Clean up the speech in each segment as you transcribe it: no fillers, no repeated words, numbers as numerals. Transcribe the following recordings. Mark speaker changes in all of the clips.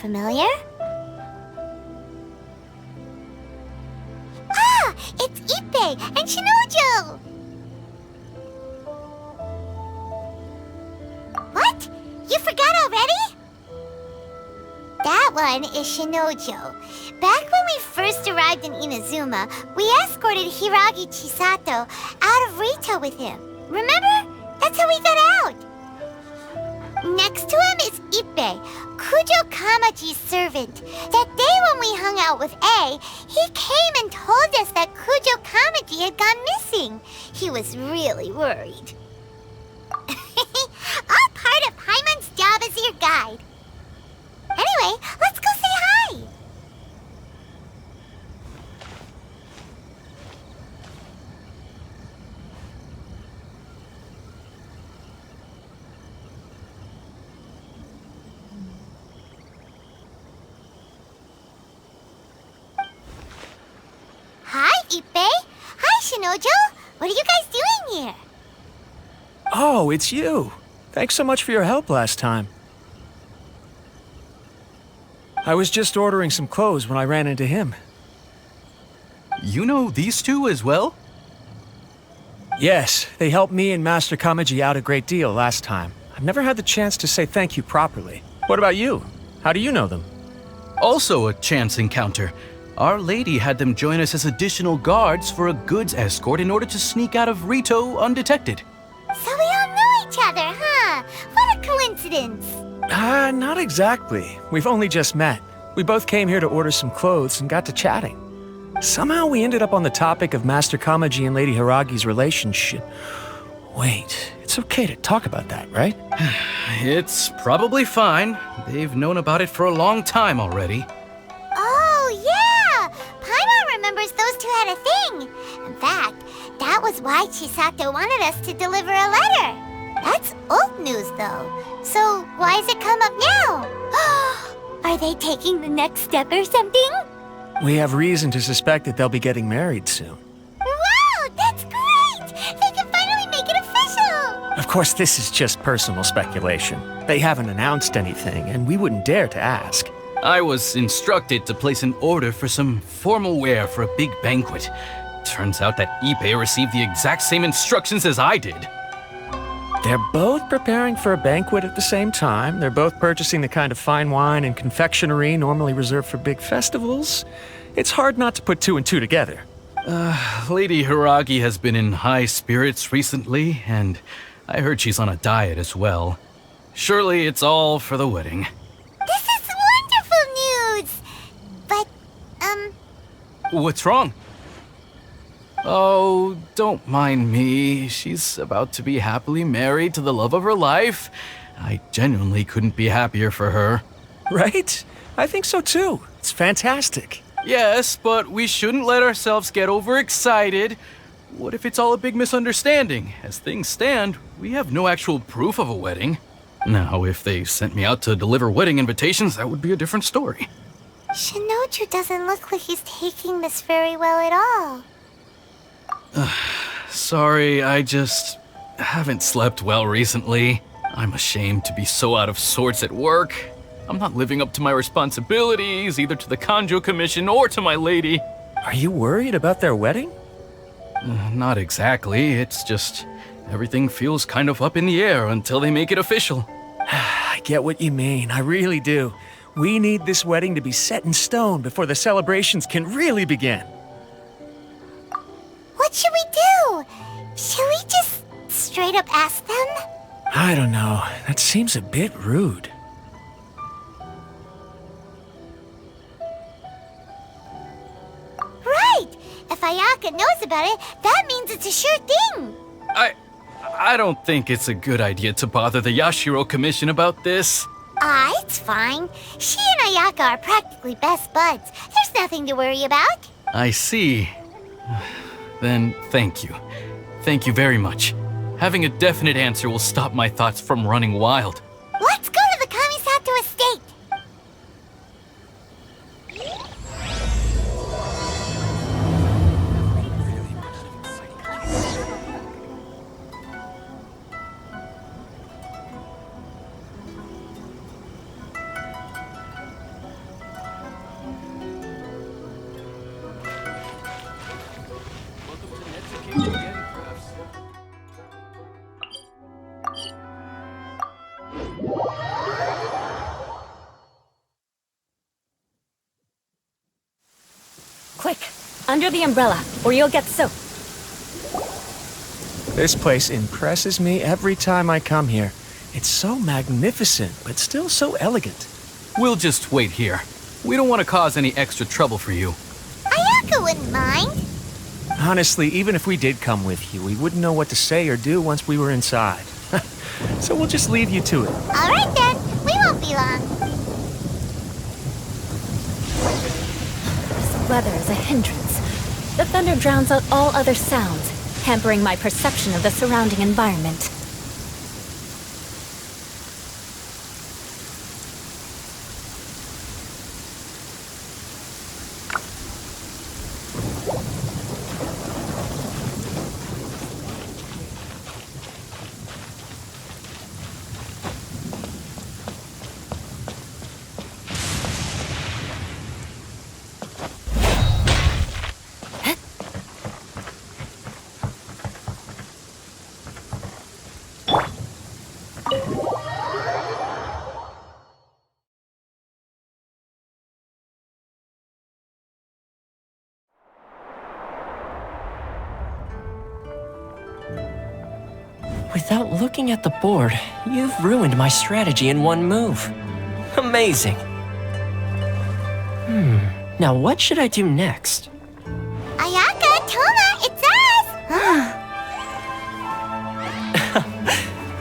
Speaker 1: familiar? Ah! It's Ippei and Shinojo! What? You forgot already? That one is Shinojo. Back when we first arrived in Inazuma, we escorted Hiragi Chisato out of Rito with him. Remember? That's how we got out. Next to him is Ippei, Kujo Kamaji's servant. That day when we hung out with A, he came and told us that Kujo Kamaji had gone missing. He was really worried. All part of Paimon's job as your guide. Anyway, let's go say hi. Hi, Ippei. Hi, Shinojo. What are you guys doing here?
Speaker 2: Oh, it's you. Thanks so much for your help last time. I was just ordering some clothes when I ran into him.
Speaker 3: You know these two as well?
Speaker 2: Yes, they helped me and Master Kamaji out a great deal last time. I've never had the chance to say thank you properly. What about you? How do you know them?
Speaker 3: Also a chance encounter. Our lady had them join us as additional guards for a goods escort in order to sneak out of Rito undetected.
Speaker 1: So we all know each other, huh? What a coincidence.
Speaker 2: Not exactly. We've only just met. We both came here to order some clothes and got to chatting. Somehow we ended up on the topic of Master Kamaji and Lady Hiragi's relationship. Wait, it's okay to talk about that, right?
Speaker 3: It's probably fine. They've known about it for a long time already.
Speaker 1: Oh, yeah! Paimon remembers those two had a thing. In fact, that was why Chisato wanted us to deliver a letter. That's old news, though. So why has it come up now? Are they taking the next step or something?
Speaker 2: We have reason to suspect that they'll be getting married soon.
Speaker 1: Wow, that's great! They can finally make it official!
Speaker 2: Of course, this is just personal speculation. They haven't announced anything, and we wouldn't dare to ask.
Speaker 3: I was instructed to place an order for some formal wear for a big banquet. Turns out that Ippei received the exact same instructions as I did.
Speaker 2: They're both preparing for a banquet at the same time. They're both purchasing the kind of fine wine and confectionery normally reserved for big festivals. It's hard not to put two and two together.
Speaker 3: Lady Hiragi has been in high spirits recently, and I heard she's on a diet as well. Surely it's all for the wedding.
Speaker 1: This is wonderful news! But,
Speaker 3: What's wrong? Oh, don't mind me. She's about to be happily married to the love of her life. I genuinely couldn't be happier for her.
Speaker 2: Right? I think so too. It's fantastic.
Speaker 3: Yes, but we shouldn't let ourselves get overexcited. What if it's all a big misunderstanding? As things stand, we have no actual proof of a wedding. Now, if they sent me out to deliver wedding invitations, that would be a different story.
Speaker 1: Shinoju doesn't look like he's taking this very well at all.
Speaker 3: Sorry, I just haven't slept well recently. I'm ashamed to be so out of sorts at work. I'm not living up to my responsibilities, either to the Kanjo Commission or to my lady.
Speaker 2: Are you worried about their wedding?
Speaker 3: Not exactly, it's just everything feels kind of up in the air until they make it official.
Speaker 2: I get what you mean, I really do. We need this wedding to be set in stone before the celebrations can really begin.
Speaker 1: What should we do? Should we just straight up ask them?
Speaker 2: I don't know, that seems a bit rude.
Speaker 1: Right! If Ayaka knows about it, that means it's a sure thing!
Speaker 3: I don't think it's a good idea to bother the Yashiro Commission about this.
Speaker 1: It's fine. She and Ayaka are practically best buds. There's nothing to worry about.
Speaker 3: I see. Then thank you. Thank you very much. Having a definite answer will stop my thoughts from running wild.
Speaker 1: Let's go to the Kamisato estate!
Speaker 4: Quick, under the umbrella, or you'll get soaked.
Speaker 2: This place impresses me every time I come here. It's so magnificent, but still so elegant.
Speaker 3: We'll just wait here. We don't want to cause any extra trouble for you.
Speaker 1: Ayako wouldn't mind.
Speaker 2: Honestly, even if we did come with you, we wouldn't know what to say or do once we were inside. So we'll just leave you to it.
Speaker 1: All right then, we won't be long.
Speaker 4: This weather is a hindrance. The thunder drowns out all other sounds, hampering my perception of the surrounding environment.
Speaker 5: Without looking at the board, you've ruined my strategy in one move. Amazing. Now what should I do next?
Speaker 1: Ayaka, Toma, it's us!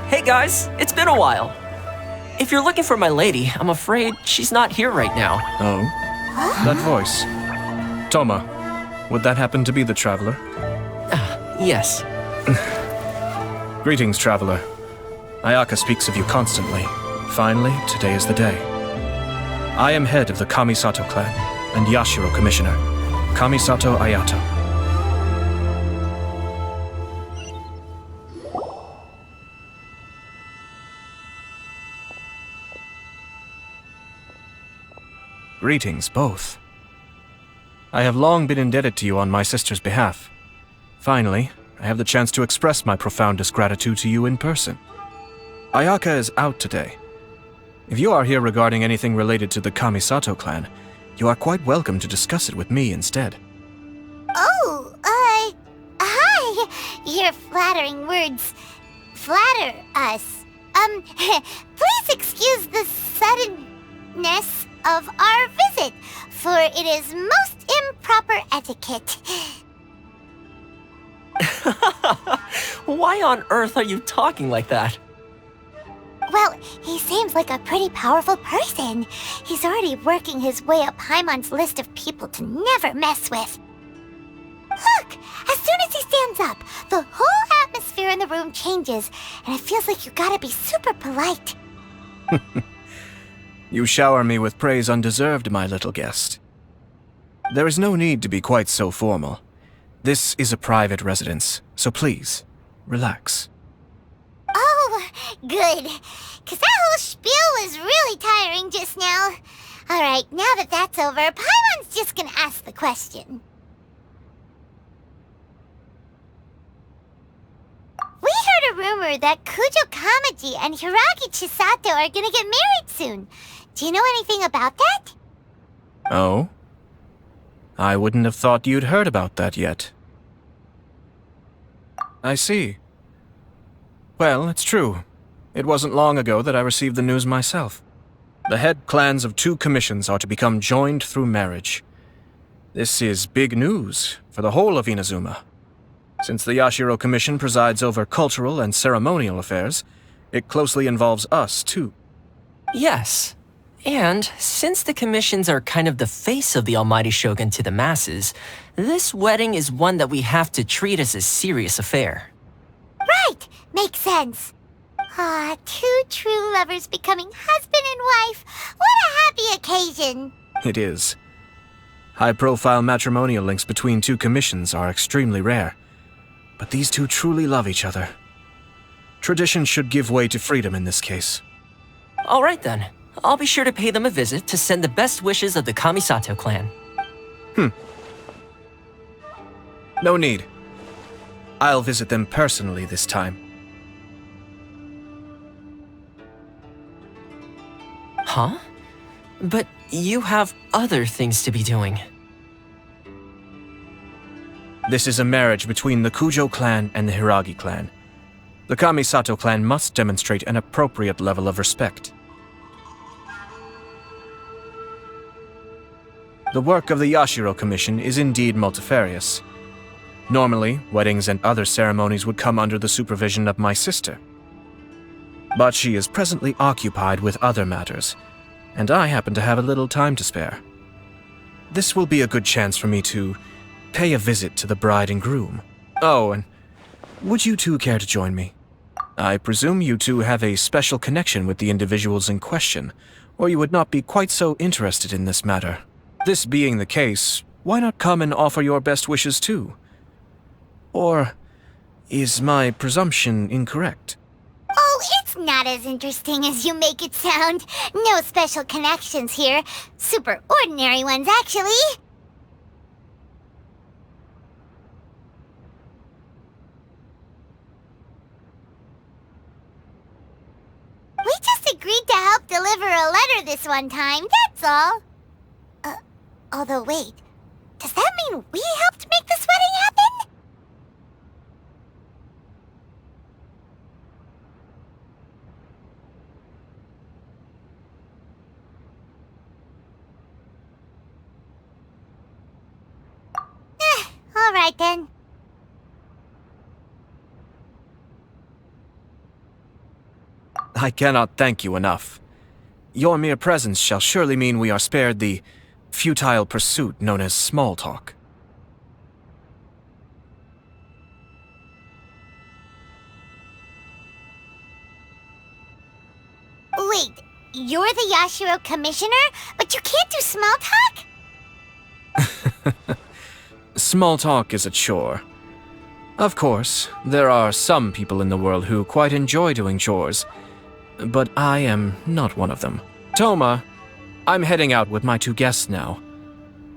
Speaker 5: Hey guys, it's been a while. If you're looking for my lady, I'm afraid she's not here right now.
Speaker 6: Oh? That voice. Toma, would that happen to be the traveler?
Speaker 5: Yes.
Speaker 6: Greetings, traveler. Ayaka speaks of you constantly. Finally, today is the day. I am head of the Kamisato clan and Yashiro commissioner, Kamisato Ayato. Greetings, both. I have long been indebted to you on my sister's behalf. Finally, I have the chance to express my profoundest gratitude to you in person. Ayaka is out today. If you are here regarding anything related to the Kamisato clan, you are quite welcome to discuss it with me instead.
Speaker 1: Oh, hi. Your flattering words flatter us. Please excuse the suddenness of our visit, for it is most improper etiquette.
Speaker 5: Why on earth are you talking like that?
Speaker 1: Well, he seems like a pretty powerful person. He's already working his way up Paimon's list of people to never mess with. Look! As soon as he stands up, the whole atmosphere in the room changes, and it feels like you gotta be super polite.
Speaker 6: You shower me with praise undeserved, my little guest. There is no need to be quite so formal. This is a private residence, so please, relax.
Speaker 1: Oh, good. 'Cause that whole spiel was really tiring just now. Alright, now that that's over, Paimon's just gonna ask the question. We heard a rumor that Kujo Kamaji and Hiragi Chisato are gonna get married soon. Do you know anything about that?
Speaker 6: Oh? I wouldn't have thought you'd heard about that yet. I see. Well, it's true. It wasn't long ago that I received the news myself. The head clans of 2 commissions are to become joined through marriage. This is big news for the whole of Inazuma. Since the Yashiro Commission presides over cultural and ceremonial affairs, it closely involves us, too.
Speaker 5: Yes. And since the commissions are kind of the face of the Almighty Shogun to the masses, this wedding is one that we have to treat as a serious affair.
Speaker 1: Right! Makes sense. Ah, 2 true lovers becoming husband and wife. What a happy occasion!
Speaker 6: It is. High-profile matrimonial links between 2 commissions are extremely rare. But these 2 truly love each other. Tradition should give way to freedom in this case.
Speaker 5: All right then. I'll be sure to pay them a visit to send the best wishes of the Kamisato clan.
Speaker 6: No need. I'll visit them personally this time.
Speaker 5: Huh? But you have other things to be doing.
Speaker 6: This is a marriage between the Kujo clan and the Hiragi clan. The Kamisato clan must demonstrate an appropriate level of respect. The work of the Yashiro Commission is indeed multifarious. Normally, weddings and other ceremonies would come under the supervision of my sister. But she is presently occupied with other matters, and I happen to have a little time to spare. This will be a good chance for me to pay a visit to the bride and groom. Oh, and would you two care to join me? I presume you two have a special connection with the individuals in question, or you would not be quite so interested in this matter. This being the case, why not come and offer your best wishes too? Or is my presumption incorrect?
Speaker 1: Oh, it's not as interesting as you make it sound. No special connections here. Super ordinary ones, actually. We just agreed to help deliver a letter this one time, that's all. Although wait, does that mean we helped make this wedding happen? All right then.
Speaker 6: I cannot thank you enough. Your mere presence shall surely mean we are spared the futile pursuit known as small talk.
Speaker 1: Wait, you're the Yashiro Commissioner, but you can't do small talk?
Speaker 6: Small talk is a chore. Of course, there are some people in the world who quite enjoy doing chores, but I am not one of them. Toma, I'm heading out with my two guests now.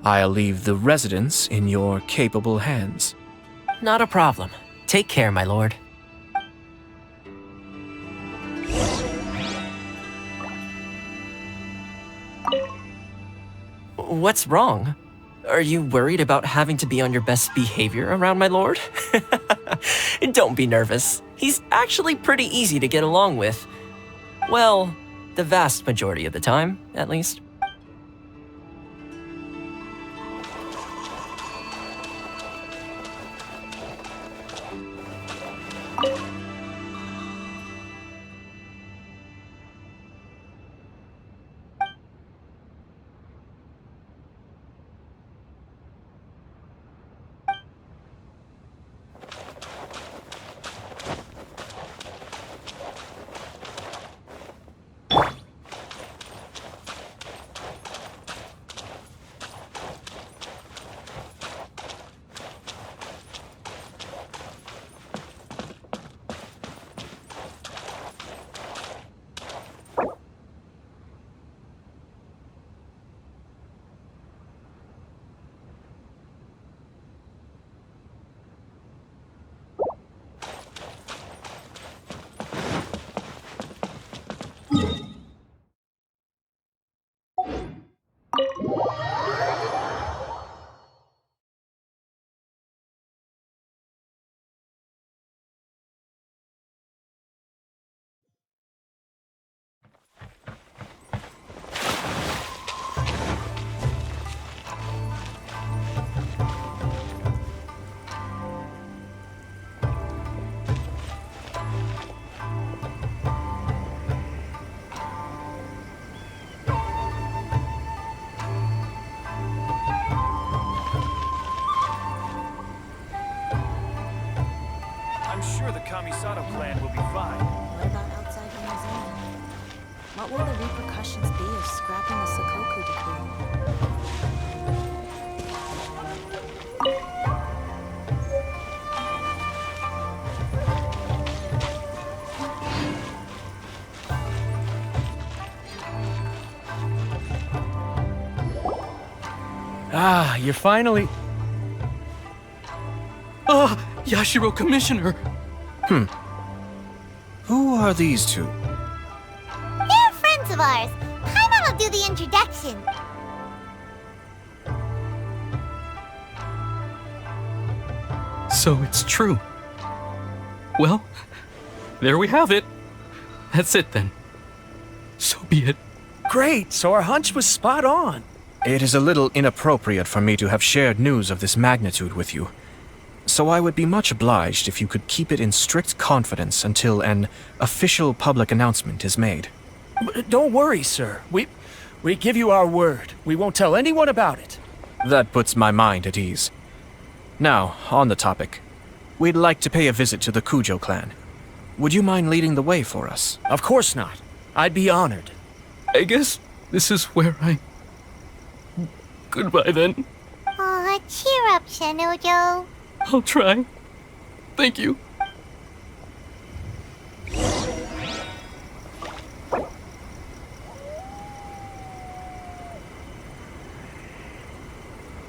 Speaker 6: I'll leave the residence in your capable hands.
Speaker 5: Not a problem. Take care, my lord. What's wrong? Are you worried about having to be on your best behavior around my lord? Don't be nervous. He's actually pretty easy to get along with. Well, the vast majority of the time, at least.
Speaker 6: I'm sure the Kamisato clan will be fine.
Speaker 7: What about outside the museum? What will the repercussions be of scrapping the Sakoku decree?
Speaker 2: Ah, you're finally...
Speaker 3: Ah, Yashiro Commissioner!
Speaker 6: Who are these two?
Speaker 1: They're friends of ours. Paimon will do the introduction.
Speaker 3: So it's true. Well, there we have it. That's it then. So be it.
Speaker 2: Great, so our hunch was spot on.
Speaker 6: It is a little inappropriate for me to have shared news of this magnitude with you. So I would be much obliged if you could keep it in strict confidence until an official public announcement is made.
Speaker 2: Don't worry, sir. We give you our word. We won't tell anyone about it.
Speaker 6: That puts my mind at ease. Now, on the topic. We'd like to pay a visit to the Kujo clan. Would you mind leading the way for us?
Speaker 2: Of course not. I'd be honored.
Speaker 3: I guess this is where I... Goodbye then.
Speaker 1: Aw, cheer up, Shinojo.
Speaker 3: I'll try. Thank you.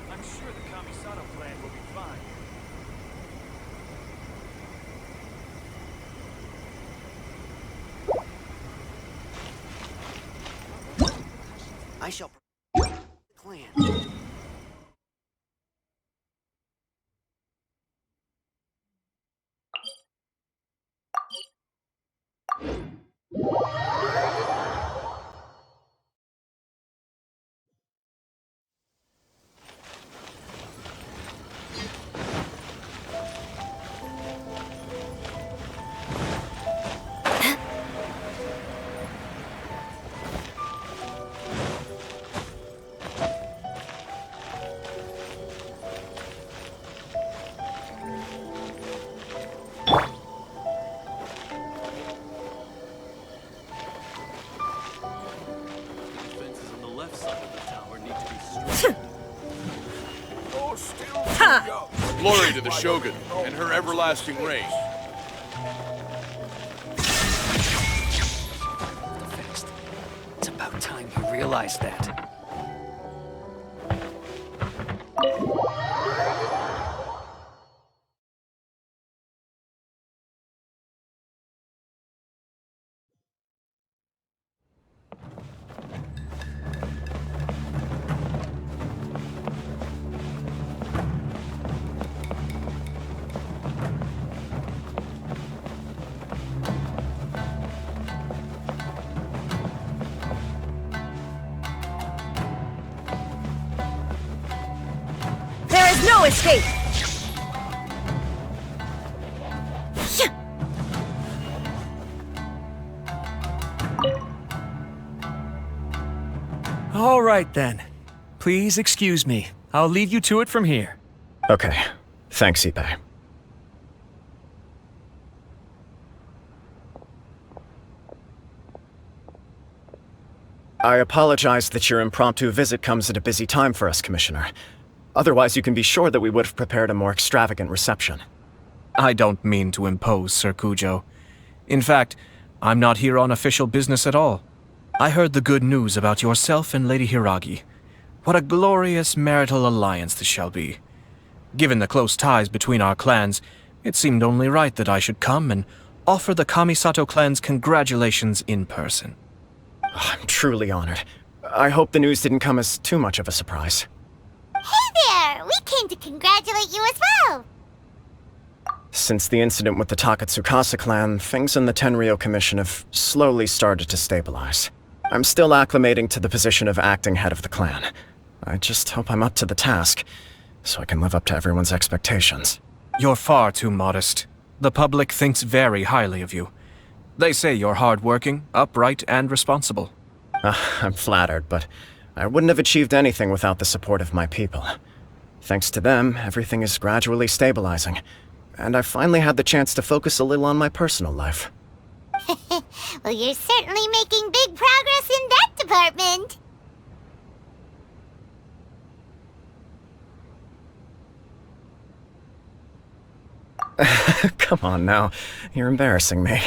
Speaker 6: I'm sure the Kamisato clan will be fine.
Speaker 8: I shall protect the clan.
Speaker 3: Fences on the left side of the tower need to be straightened.
Speaker 9: Glory to the Shogun and her everlasting reign.
Speaker 8: Fixed. It's about time you realize that.
Speaker 10: There is no escape!
Speaker 2: All right, then. Please excuse me. I'll leave you to it from here.
Speaker 11: Okay. Thanks, Ippei. I apologize that your impromptu visit comes at a busy time for us, Commissioner. Otherwise, you can be sure that we would have prepared a more extravagant reception.
Speaker 6: I don't mean to impose, Sir Kujo. In fact, I'm not here on official business at all. I heard the good news about yourself and Lady Hiragi. What a glorious marital alliance this shall be. Given the close ties between our clans, it seemed only right that I should come and offer the Kamisato clan's congratulations in person.
Speaker 11: I'm truly honored. I hope the news didn't come as too much of a surprise.
Speaker 1: Hey there! We came to congratulate you as well!
Speaker 11: Since the incident with the Takatsukasa clan, things in the Tenryou Commission have slowly started to stabilize. I'm still acclimating to the position of acting head of the clan. I just hope I'm up to the task, so I can live up to everyone's expectations.
Speaker 6: You're far too modest. The public thinks very highly of you. They say you're hardworking, upright, and responsible.
Speaker 11: I'm flattered, but I wouldn't have achieved anything without the support of my people. Thanks to them, everything is gradually stabilizing, and I finally had the chance to focus a little on my personal life.
Speaker 1: Well, you're certainly making big progress in that department.
Speaker 11: Come on now, you're embarrassing me.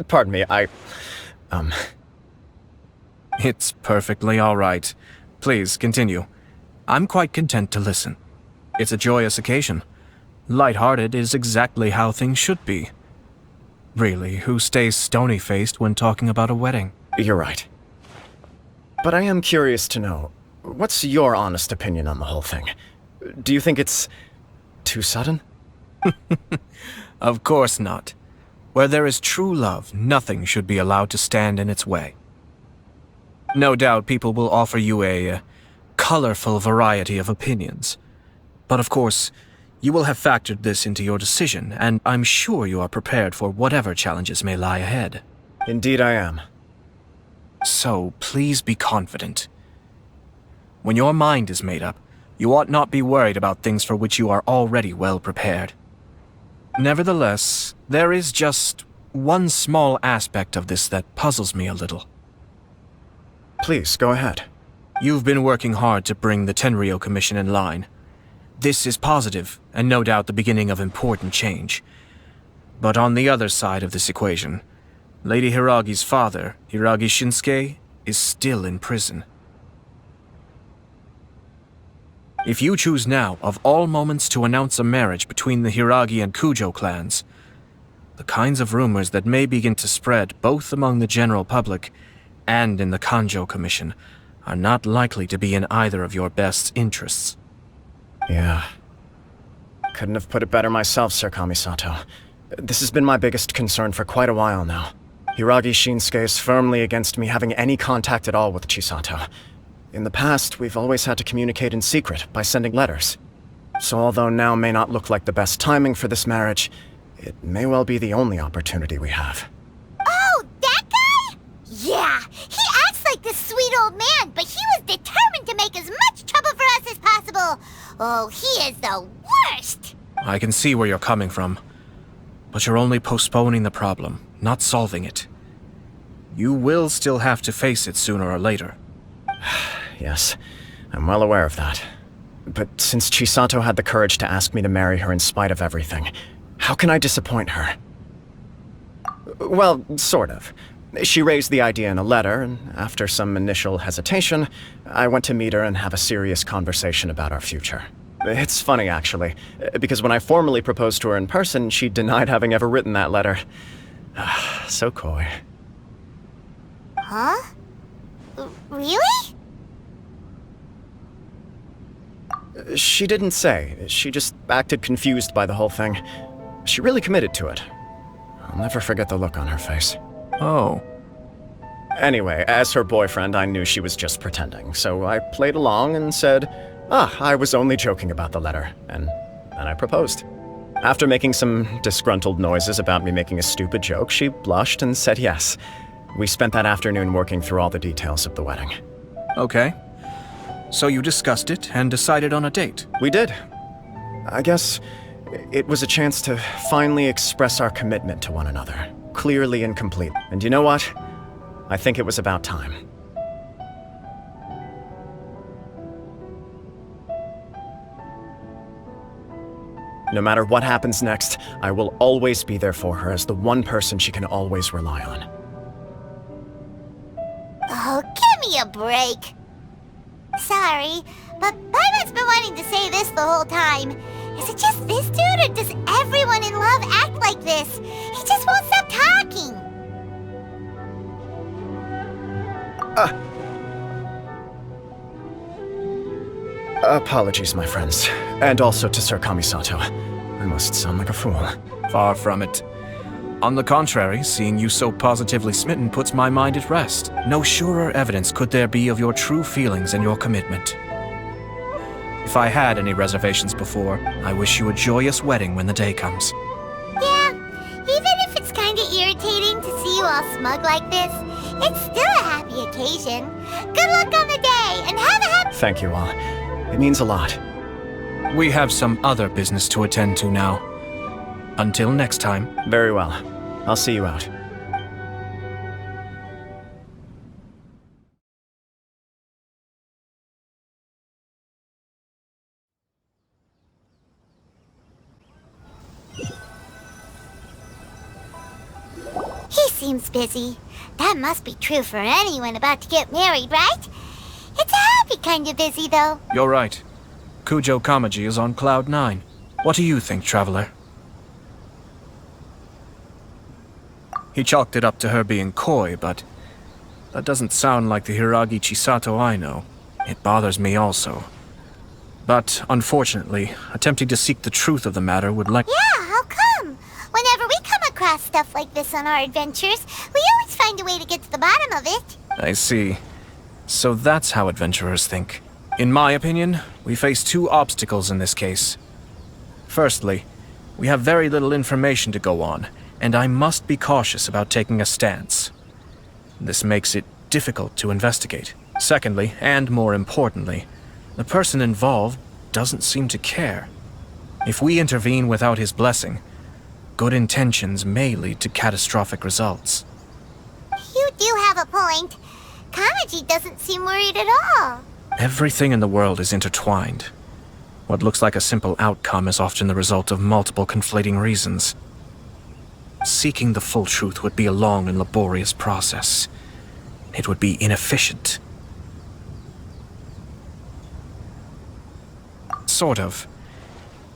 Speaker 11: Pardon me,
Speaker 6: It's perfectly all right. Please, continue. I'm quite content to listen. It's a joyous occasion. Light-hearted is exactly how things should be. Really, who stays stony-faced when talking about a wedding?
Speaker 11: You're right. But I am curious to know, what's your honest opinion on the whole thing? Do you think it's too sudden?
Speaker 6: Of course not. Where there is true love, nothing should be allowed to stand in its way. No doubt people will offer you a colorful variety of opinions. But of course, you will have factored this into your decision, and I'm sure you are prepared for whatever challenges may lie ahead.
Speaker 11: Indeed I am.
Speaker 6: So, please be confident. When your mind is made up, you ought not be worried about things for which you are already well prepared. Nevertheless, there is just one small aspect of this that puzzles me a little.
Speaker 11: Please, go ahead.
Speaker 6: You've been working hard to bring the Tenryou Commission in line. This is positive, and no doubt the beginning of important change. But on the other side of this equation, Lady Hiragi's father, Hiragi Shinsuke, is still in prison. If you choose now, of all moments, to announce a marriage between the Hiragi and Kujo clans, the kinds of rumors that may begin to spread both among the general public and in the Kanjo Commission are not likely to be in either of your best interests.
Speaker 11: Yeah. Couldn't have put it better myself, Sir Kamisato. This has been my biggest concern for quite a while now. Hiragi Shinsuke is firmly against me having any contact at all with Chisato. In the past, we've always had to communicate in secret by sending letters. So although now may not look like the best timing for this marriage, it may well be the only opportunity we have.
Speaker 1: Oh, that guy? Yeah, he acts like this sweet old man, but he was determined to make as much trouble for us as possible. Oh, he is the worst!
Speaker 6: I can see where you're coming from, but you're only postponing the problem, not solving it. You will still have to face it sooner or later.
Speaker 11: Yes, I'm well aware of that. But since Chisato had the courage to ask me to marry her in spite of everything, how can I disappoint her? Well, sort of. She raised the idea in a letter, and after some initial hesitation, I went to meet her and have a serious conversation about our future. It's funny, actually, because when I formally proposed to her in person, she denied having ever written that letter. So coy.
Speaker 1: Huh? Really?
Speaker 11: She didn't say. She just acted confused by the whole thing. She really committed to it. I'll never forget the look on her face.
Speaker 6: Oh.
Speaker 11: Anyway, as her boyfriend, I knew she was just pretending, so I played along and said, I was only joking about the letter, and then I proposed. After making some disgruntled noises about me making a stupid joke, she blushed and said yes. We spent that afternoon working through all the details of the wedding.
Speaker 6: Okay. So you discussed it and decided on a date?
Speaker 11: We did. I guess it was a chance to finally express our commitment to one another, clearly and complete. And you know what? I think it was about time. No matter what happens next, I will always be there for her as the one person she can always rely on.
Speaker 1: Oh, give me a break. Sorry, but Paimon's been wanting to say this the whole time. Is it just this dude, or does everyone in love act like this? He just won't stop talking.
Speaker 11: Apologies, my friends. And also to Sir Kamisato. I must sound like a fool.
Speaker 6: Far from it. On the contrary, seeing you so positively smitten puts my mind at rest. No surer evidence could there be of your true feelings and your commitment. If I had any reservations before, I wish you a joyous wedding when the day comes.
Speaker 1: Yeah, even if it's kinda irritating to see you all smug like this, it's still a happy occasion. Good luck on the day, and have a happy—
Speaker 11: Thank you all. It means a lot.
Speaker 6: We have some other business to attend to now. Until next time.
Speaker 11: Very well. I'll see you out.
Speaker 1: He seems busy. That must be true for anyone about to get married, right? It's a happy kind of busy, though.
Speaker 6: You're right. Kujo Kamaji is on Cloud 9. What do you think, Traveler? He chalked it up to her being coy, but that doesn't sound like the Hiragi Chisato I know. It bothers me also. But, unfortunately, attempting to seek the truth of the matter would
Speaker 1: Yeah, how come? Whenever we come across stuff like this on our adventures, we always find a way to get to the bottom of it.
Speaker 6: I see. So that's how adventurers think. In my opinion, we face two obstacles in this case. Firstly, we have very little information to go on, and I must be cautious about taking a stance. This makes it difficult to investigate. Secondly, and more importantly, the person involved doesn't seem to care. If we intervene without his blessing, good intentions may lead to catastrophic results.
Speaker 1: You do have a point. Kamaji doesn't seem worried at all.
Speaker 6: Everything in the world is intertwined. What looks like a simple outcome is often the result of multiple conflating reasons. Seeking the full truth would be a long and laborious process. It would be inefficient. Sort of.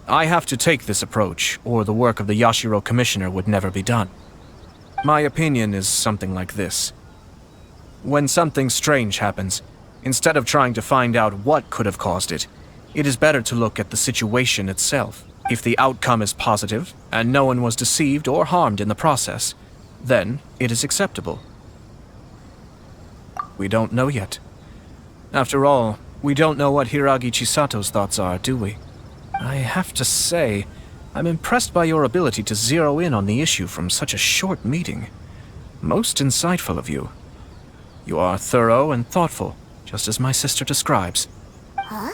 Speaker 6: I have to take this approach, or the work of the Yashiro Commissioner would never be done. My opinion is something like this. When something strange happens, instead of trying to find out what could have caused it, it is better to look at the situation itself. If the outcome is positive, and no one was deceived or harmed in the process, then it is acceptable. We don't know yet. After all, we don't know what Hiragi Chisato's thoughts are, do we? I have to say, I'm impressed by your ability to zero in on the issue from such a short meeting. Most insightful of you. You are thorough and thoughtful, just as my sister describes.
Speaker 1: Huh?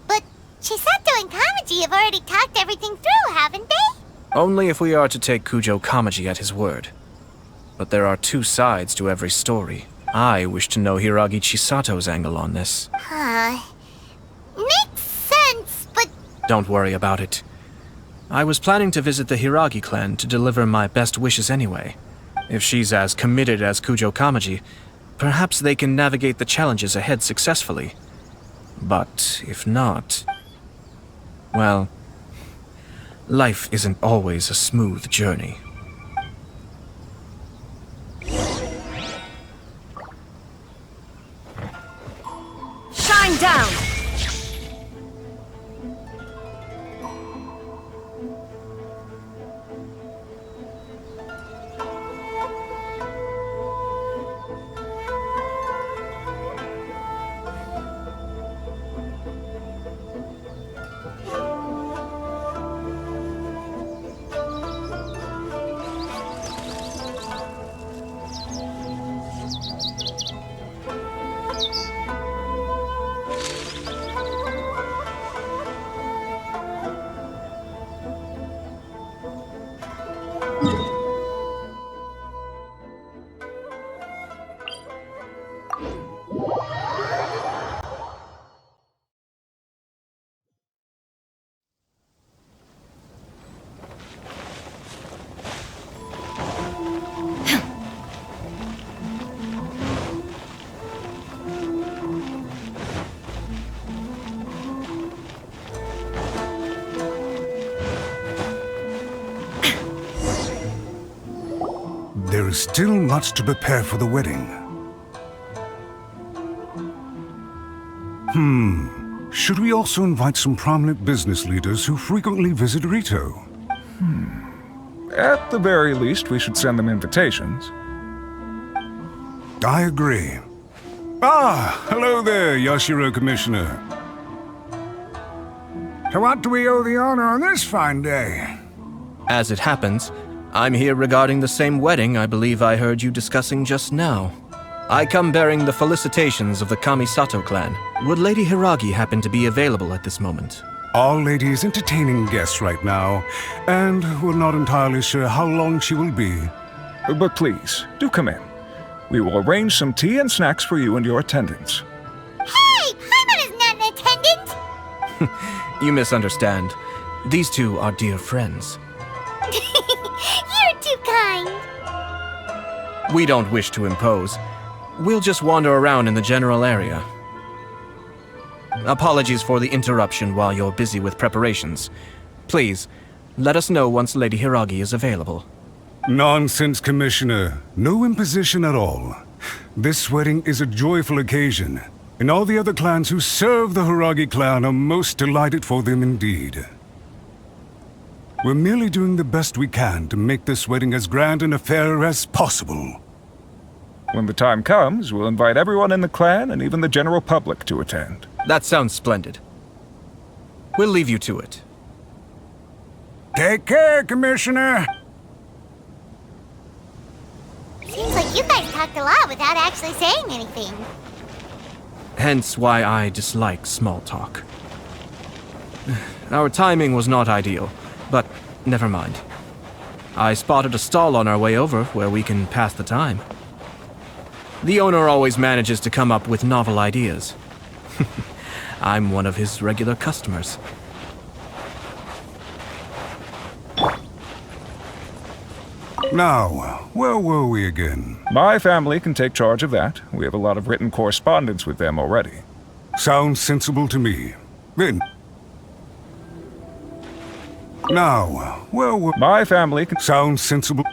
Speaker 1: But Chisato and Kamaji have already talked everything through, haven't they?
Speaker 6: Only if we are to take Kujo Kamaji at his word. But there are two sides to every story. I wish to know Hiragi Chisato's angle on this.
Speaker 1: Makes sense, but...
Speaker 6: Don't worry about it. I was planning to visit the Hiragi clan to deliver my best wishes anyway. If she's as committed as Kujo Kamaji, perhaps they can navigate the challenges ahead successfully. But if not... well, life isn't always a smooth journey.
Speaker 10: Shine down!
Speaker 12: There is still much to prepare for the wedding. Should we also invite some prominent business leaders who frequently visit Rito?
Speaker 13: At the very least, we should send them invitations.
Speaker 12: I agree. Ah, hello there, Yashiro Commissioner. To what do we owe the honor on this fine day?
Speaker 6: As it happens, I'm here regarding the same wedding I believe I heard you discussing just now. I come bearing the felicitations of the Kamisato clan. Would Lady Hiragi happen to be available at this moment?
Speaker 12: Our lady is entertaining guests right now, and we're not entirely sure how long she will be.
Speaker 13: But please, do come in. We will arrange some tea and snacks for you and your attendants.
Speaker 1: Hey! Paimon is not an attendant!
Speaker 6: You misunderstand. These two are dear friends.
Speaker 1: You're too kind.
Speaker 6: We don't wish to impose. We'll just wander around in the general area. Apologies for the interruption while you're busy with preparations. Please, let us know once Lady Hiragi is available.
Speaker 12: Nonsense, Commissioner. No imposition at all. This wedding is a joyful occasion. And all the other clans who serve the Hiragi clan are most delighted for them indeed. We're merely doing the best we can to make this wedding as grand an affair as possible.
Speaker 13: When the time comes, we'll invite everyone in the clan and even the general public to attend.
Speaker 6: That sounds splendid. We'll leave you to it.
Speaker 12: Take care, Commissioner!
Speaker 1: Seems like you guys talked a lot without actually saying anything.
Speaker 6: Hence why I dislike small talk. Our timing was not ideal, but never mind. I spotted a stall on our way over where we can pass the time. The owner always manages to come up with novel ideas. I'm one of his regular customers.
Speaker 12: Now, where were we again?
Speaker 13: My family can take charge of that. We have a lot of written correspondence with them already.
Speaker 12: Sounds sensible to me. Then... Now, where were...
Speaker 13: My family can...
Speaker 12: Sounds sensible...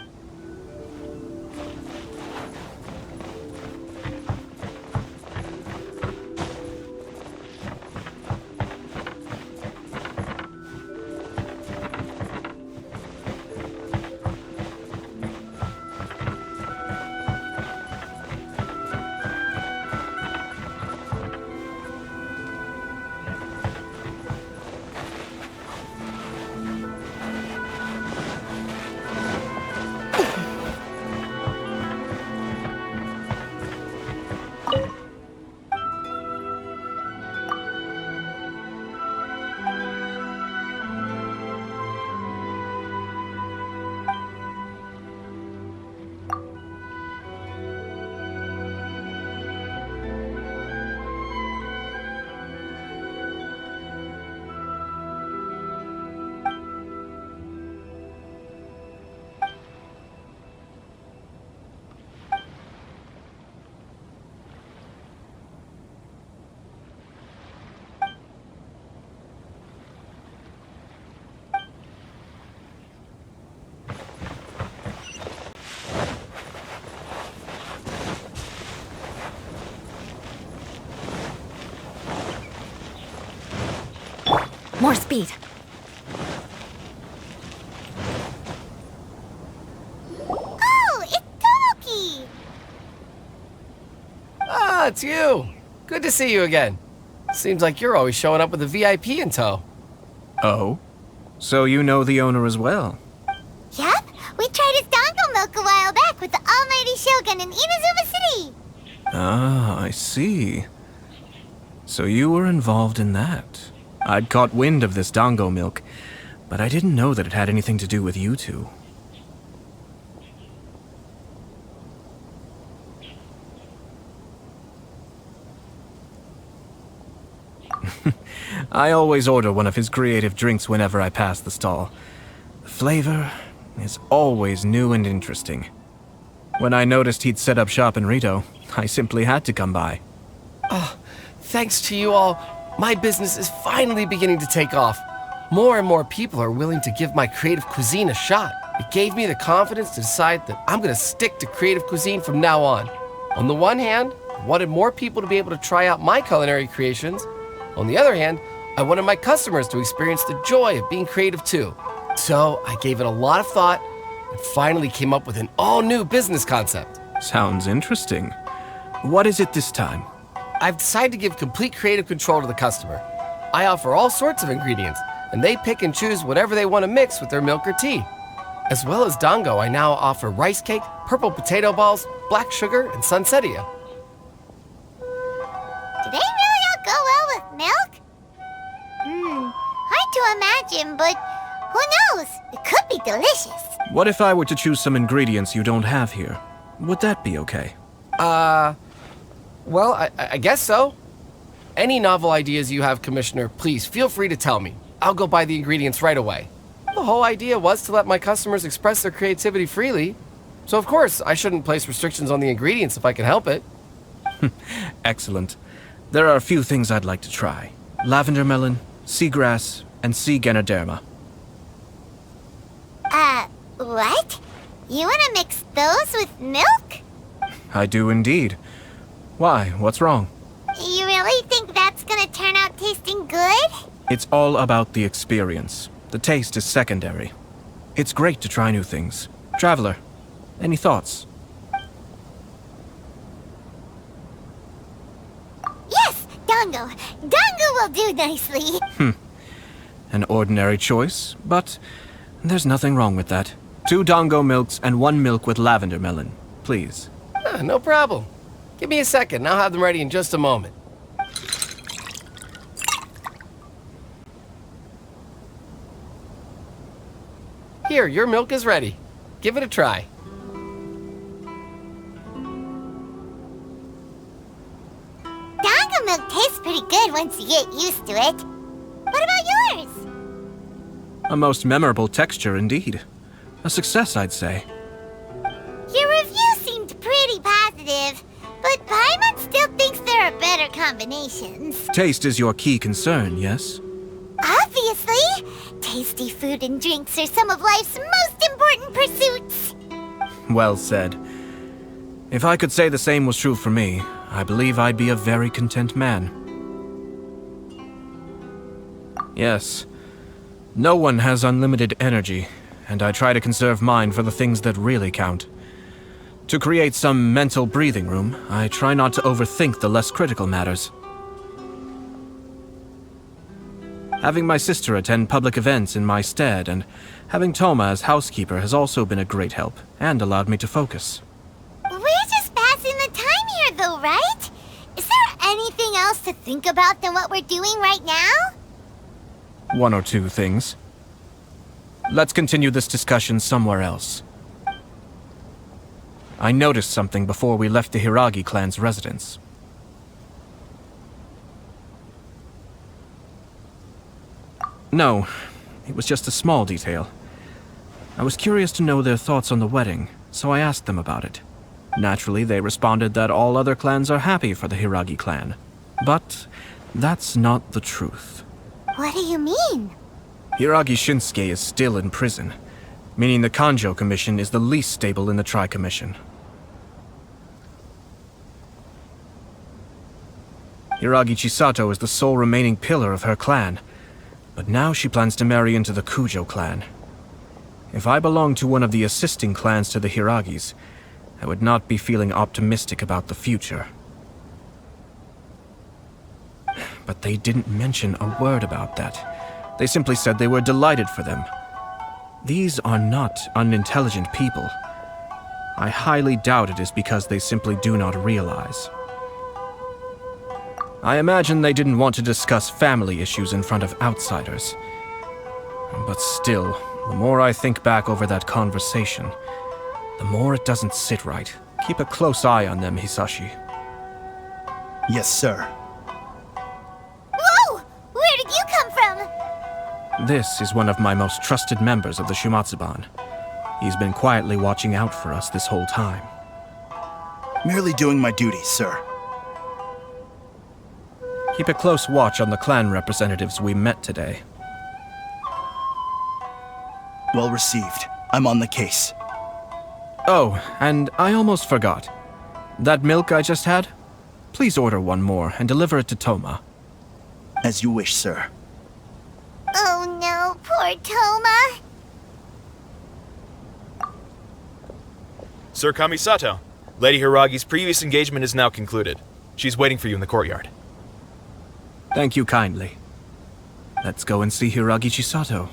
Speaker 4: More speed.
Speaker 1: Oh, it's Tomoki!
Speaker 14: Ah, it's you. Good to see you again. Seems like you're always showing up with a VIP in tow.
Speaker 6: Oh? So you know the owner as well?
Speaker 1: Yep, we tried his dango milk a while back with the almighty Shogun in Inazuma City.
Speaker 6: Ah, I see. So you were involved in that. I'd caught wind of this dango milk, but I didn't know that it had anything to do with you two. I always order one of his creative drinks whenever I pass the stall. The flavor is always new and interesting. When I noticed he'd set up shop in Rito, I simply had to come by.
Speaker 14: Oh, thanks to you all, my business is finally beginning to take off. More and more people are willing to give my creative cuisine a shot. It gave me the confidence to decide that I'm gonna stick to creative cuisine from now on. On the one hand, I wanted more people to be able to try out my culinary creations. On the other hand, I wanted my customers to experience the joy of being creative too. So I gave it a lot of thought and finally came up with an all-new business concept.
Speaker 6: Sounds interesting. What is it this time?
Speaker 14: I've decided to give complete creative control to the customer. I offer all sorts of ingredients, and they pick and choose whatever they want to mix with their milk or tea. As well as dango, I now offer rice cake, purple potato balls, black sugar, and sunsettia.
Speaker 1: Do they really all go well with milk? Hard to imagine, but who knows? It could be delicious.
Speaker 6: What if I were to choose some ingredients you don't have here? Would that be okay?
Speaker 14: Well, I guess so. Any novel ideas you have, Commissioner, please feel free to tell me. I'll go buy the ingredients right away. The whole idea was to let my customers express their creativity freely. So of course, I shouldn't place restrictions on the ingredients if I can help it.
Speaker 6: Excellent. There are a few things I'd like to try. Lavender melon, seagrass, and sea ganoderma.
Speaker 1: What? You wanna mix those with milk?
Speaker 6: I do indeed. Why? What's wrong?
Speaker 1: You realize good?
Speaker 6: It's all about the experience. The taste is secondary. It's great to try new things. Traveler, any thoughts?
Speaker 1: Yes, Dango. Dango will do nicely.
Speaker 6: An ordinary choice, but there's nothing wrong with that. 2 Dango milks and 1 milk with lavender melon, please.
Speaker 14: No problem. Give me a second, I'll have them ready in just a moment. Here, your milk is ready. Give it a try.
Speaker 1: Dango milk tastes pretty good once you get used to it. What about yours?
Speaker 6: A most memorable texture indeed. A success, I'd say.
Speaker 1: Your review seemed pretty positive, but Paimon still thinks there are better combinations.
Speaker 6: Taste is your key concern, yes?
Speaker 1: Obviously! Tasty food and drinks are some of life's most important pursuits.
Speaker 6: Well said. If I could say the same was true for me, I believe I'd be a very content man. Yes. No one has unlimited energy, and I try to conserve mine for the things that really count. To create some mental breathing room, I try not to overthink the less critical matters. Having my sister attend public events in my stead and having Toma as housekeeper has also been a great help and allowed me to focus.
Speaker 1: We're just passing the time here though, right? Is there anything else to think about than what we're doing right now?
Speaker 6: 1 or 2 things. Let's continue this discussion somewhere else. I noticed something before we left the Hiragi clan's residence. No, it was just a small detail. I was curious to know their thoughts on the wedding, so I asked them about it. Naturally, they responded that all other clans are happy for the Hiragi clan. But that's not the truth.
Speaker 1: What do you mean?
Speaker 6: Hiragi Shinsuke is still in prison, meaning the Kanjo Commission is the least stable in the Tri-Commission. Hiragi Chisato is the sole remaining pillar of her clan, but now she plans to marry into the Kujo clan. If I belonged to one of the assisting clans to the Hiragis, I would not be feeling optimistic about the future. But they didn't mention a word about that. They simply said they were delighted for them. These are not unintelligent people. I highly doubt it is because they simply do not realize. I imagine they didn't want to discuss family issues in front of outsiders. But still, the more I think back over that conversation, the more it doesn't sit right. Keep a close eye on them, Hisashi.
Speaker 15: Yes, sir.
Speaker 1: Whoa! Where did you come from?
Speaker 6: This is one of my most trusted members of the Shumatsuban. He's been quietly watching out for us this whole time.
Speaker 15: Merely doing my duties, sir.
Speaker 6: Keep a close watch on the clan representatives we met today.
Speaker 15: Well received. I'm on the case.
Speaker 6: Oh, and I almost forgot. That milk I just had? Please order one more and deliver it to Toma.
Speaker 15: As you wish, sir.
Speaker 1: Oh no, poor Toma.
Speaker 16: Sir Kamisato, Lady Hiragi's previous engagement is now concluded. She's waiting for you in the courtyard.
Speaker 6: Thank you kindly. Let's go and see Hiragi Chisato.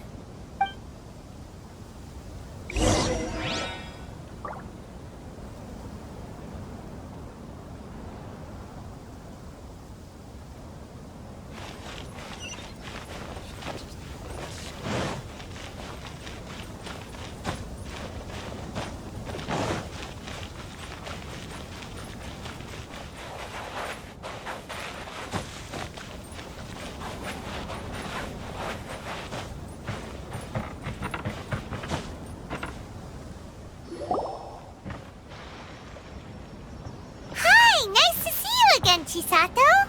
Speaker 1: Chisato?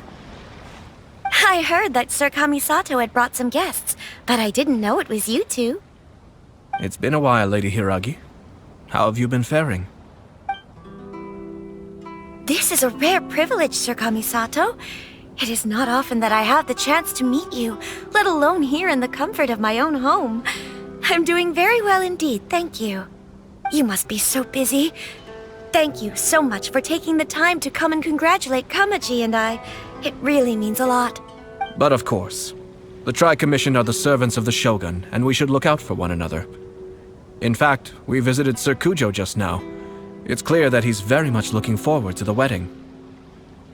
Speaker 17: I heard that Sir Kamisato had brought some guests, but I didn't know it was you two.
Speaker 6: It's been a while, Lady Hiragi. How have you been faring?
Speaker 17: This is a rare privilege, Sir Kamisato. It is not often that I have the chance to meet you, let alone here in the comfort of my own home. I'm doing very well indeed, thank you. You must be so busy. Thank you so much for taking the time to come and congratulate Kamaji and I. It really means a lot.
Speaker 6: But of course, the Tri-Commission are the servants of the Shogun, and we should look out for one another. In fact, we visited Sir Kujo just now. It's clear that he's very much looking forward to the wedding.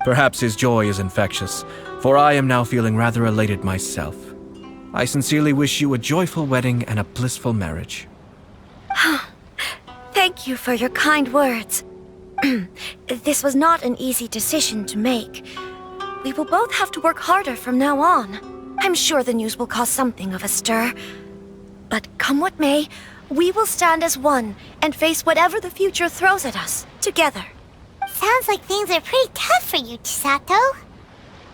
Speaker 6: Perhaps his joy is infectious, for I am now feeling rather elated myself. I sincerely wish you a joyful wedding and a blissful marriage.
Speaker 17: Thank you for your kind words. This was not an easy decision to make. We will both have to work harder from now on. I'm sure the news will cause something of a stir. But come what may, we will stand as one and face whatever the future throws at us, together.
Speaker 1: Sounds like things are pretty tough for you, Chisato.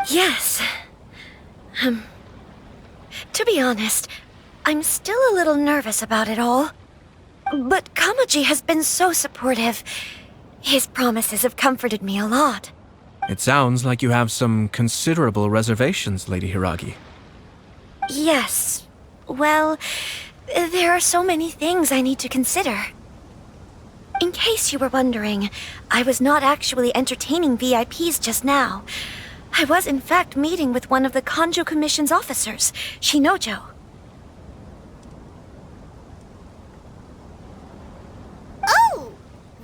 Speaker 17: Yes. To be honest, I'm still a little nervous about it all. But Kamaji has been so supportive. His promises have comforted me a lot.
Speaker 6: It sounds like you have some considerable reservations, Lady Hiragi.
Speaker 17: Yes. Well, there are so many things I need to consider. In case you were wondering, I was not actually entertaining VIPs just now. I was in fact meeting with one of the Kanjo Commission's officers, Shinojo.
Speaker 1: Oh!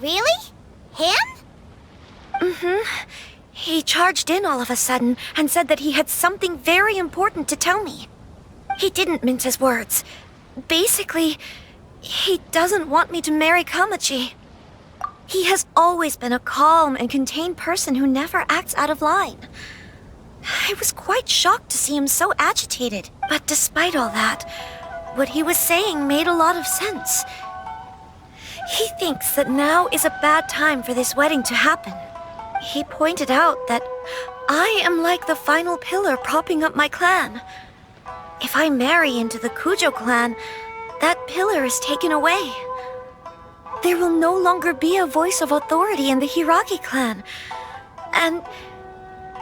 Speaker 1: Really? Him?
Speaker 17: Mm-hmm. He charged in all of a sudden and said that he had something very important to tell me. He didn't mince his words. Basically, he doesn't want me to marry Kamaji. He has always been a calm and contained person who never acts out of line. I was quite shocked to see him so agitated, but despite all that, what he was saying made a lot of sense. He thinks that now is a bad time for this wedding to happen. He pointed out that I am like the final pillar propping up my clan. If I marry into the Kujo clan, that pillar is taken away. There will no longer be a voice of authority in the Hiragi clan. And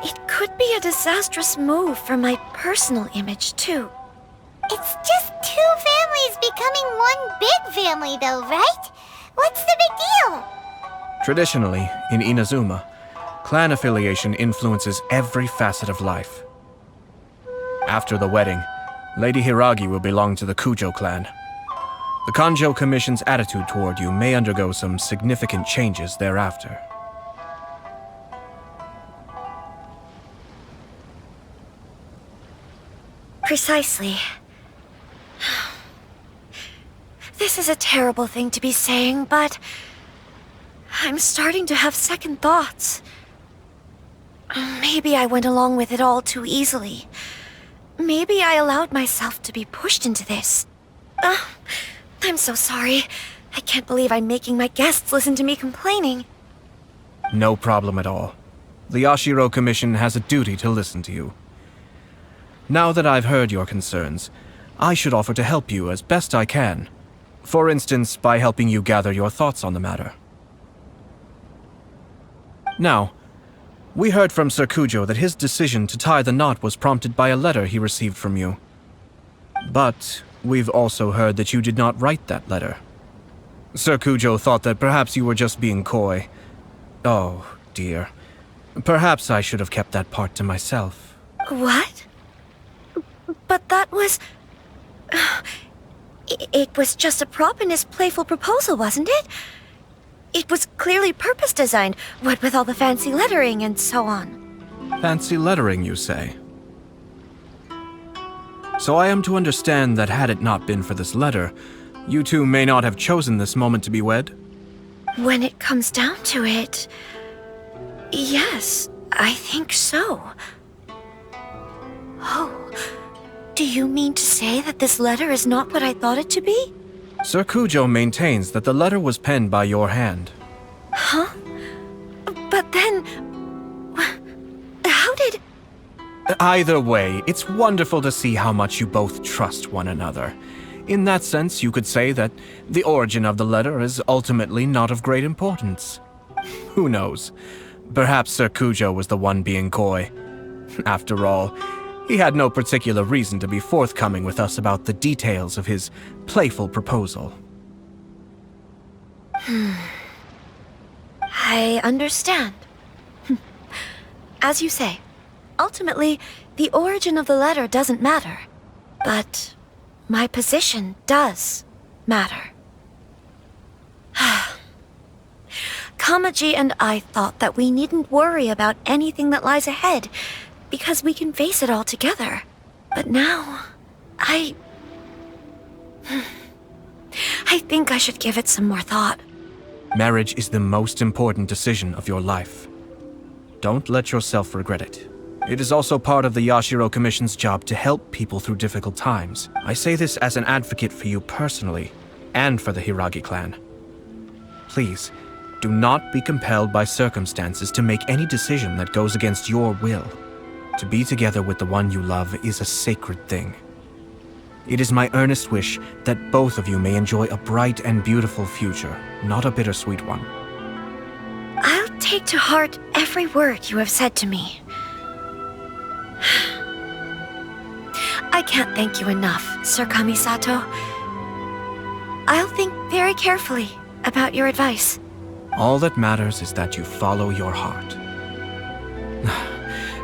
Speaker 17: it could be a disastrous move for my personal image, too.
Speaker 1: It's just two families becoming one big family, though, right? What's the big deal?
Speaker 6: Traditionally, in Inazuma, clan affiliation influences every facet of life. After the wedding, Lady Hiragi will belong to the Kujo clan. The Kanjo Commission's attitude toward you may undergo some significant changes thereafter.
Speaker 17: Precisely. This is a terrible thing to be saying, but I'm starting to have second thoughts. Maybe I went along with it all too easily. Maybe I allowed myself to be pushed into this. I'm so sorry. I can't believe I'm making my guests listen to me complaining.
Speaker 6: No problem at all. The Yashiro Commission has a duty to listen to you. Now that I've heard your concerns, I should offer to help you as best I can. For instance, by helping you gather your thoughts on the matter. Now, we heard from Sir Kujo that his decision to tie the knot was prompted by a letter he received from you. But we've also heard that you did not write that letter. Sir Kujo thought that perhaps you were just being coy. Oh, dear. Perhaps I should have kept that part to myself.
Speaker 17: What? But that was... It was just a prop in his playful proposal, wasn't it? It was clearly purpose-designed, what with all the fancy lettering and so on.
Speaker 6: Fancy lettering, you say? So I am to understand that had it not been for this letter, you two may not have chosen this moment to be wed?
Speaker 17: When it comes down to it... yes, I think so. Oh... do you mean to say that this letter is not what I thought it to be?
Speaker 6: Sir Kujo maintains that the letter was penned by your hand.
Speaker 17: Huh? But then... how did...
Speaker 6: Either way, it's wonderful to see how much you both trust one another. In that sense, you could say that the origin of the letter is ultimately not of great importance. Who knows? Perhaps Sir Kujo was the one being coy. After all, he had no particular reason to be forthcoming with us about the details of his playful proposal.
Speaker 17: I understand. As you say, ultimately, the origin of the letter doesn't matter. But my position does matter. Kamaji and I thought that we needn't worry about anything that lies ahead, because we can face it all together. But now, I think I should give it some more thought.
Speaker 6: Marriage is the most important decision of your life. Don't let yourself regret it. It is also part of the Yashiro Commission's job to help people through difficult times. I say this as an advocate for you personally, and for the Hiragi clan. Please, do not be compelled by circumstances to make any decision that goes against your will. To be together with the one you love is a sacred thing. It is my earnest wish that both of you may enjoy a bright and beautiful future, not a bittersweet one.
Speaker 17: I'll take to heart every word you have said to me. I can't thank you enough, Sir Kamisato. I'll think very carefully about your advice.
Speaker 6: All that matters is that you follow your heart.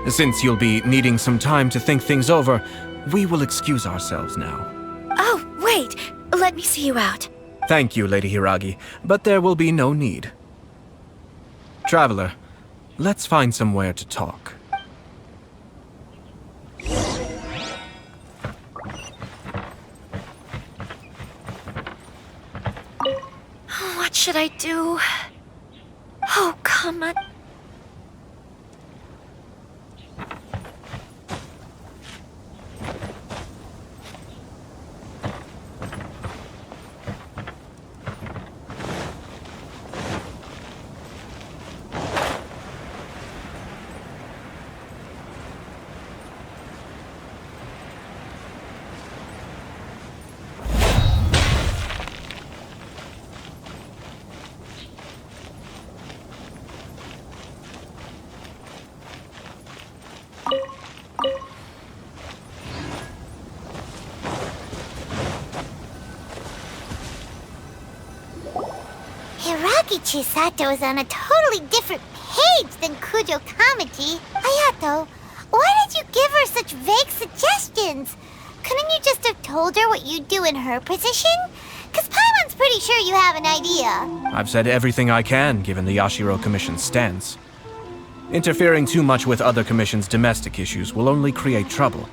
Speaker 6: Since you'll be needing some time to think things over, we will excuse ourselves now.
Speaker 17: Oh, wait! Let me see you out.
Speaker 6: Thank you, Lady Hiragi, but there will be no need. Traveler, let's find somewhere to talk.
Speaker 17: What should I do? Oh, come on.
Speaker 1: Hiragi Chisato is on a totally different page than Kujo Kamaji. Ayato, why did you give her such vague suggestions? Couldn't you just have told her what you'd do in her position? Because Paimon's pretty sure you have an idea.
Speaker 6: I've said everything I can, given the Yashiro Commission's stance. Interfering too much with other commissions' domestic issues will only create trouble.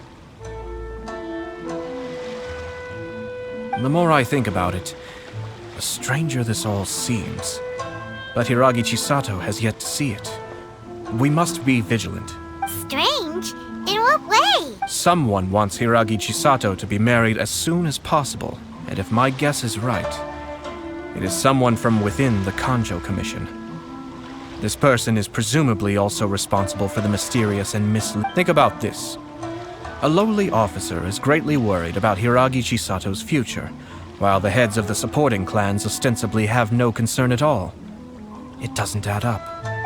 Speaker 6: The more I think about it, the stranger this all seems. But Hiragi Chisato has yet to see it. We must be vigilant.
Speaker 1: Strange? In what way?
Speaker 6: Someone wants Hiragi Chisato to be married as soon as possible, and if my guess is right, it is someone from within the Kanjo Commission. This person is presumably also responsible for the mysterious and Think about this. A lowly officer is greatly worried about Hiragi Chisato's future, while the heads of the supporting clans ostensibly have no concern at all. It doesn't add up.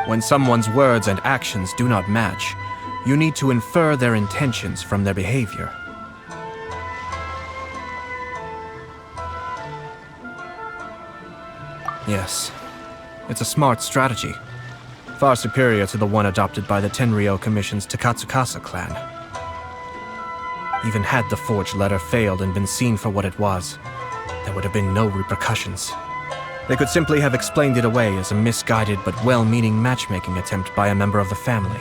Speaker 6: When someone's words and actions do not match, you need to infer their intentions from their behavior. Yes, it's a smart strategy. Far superior to the one adopted by the Tenryou Commission's Takatsukasa clan. Even had the forged letter failed and been seen for what it was, there would have been no repercussions. They could simply have explained it away as a misguided but well-meaning matchmaking attempt by a member of the family.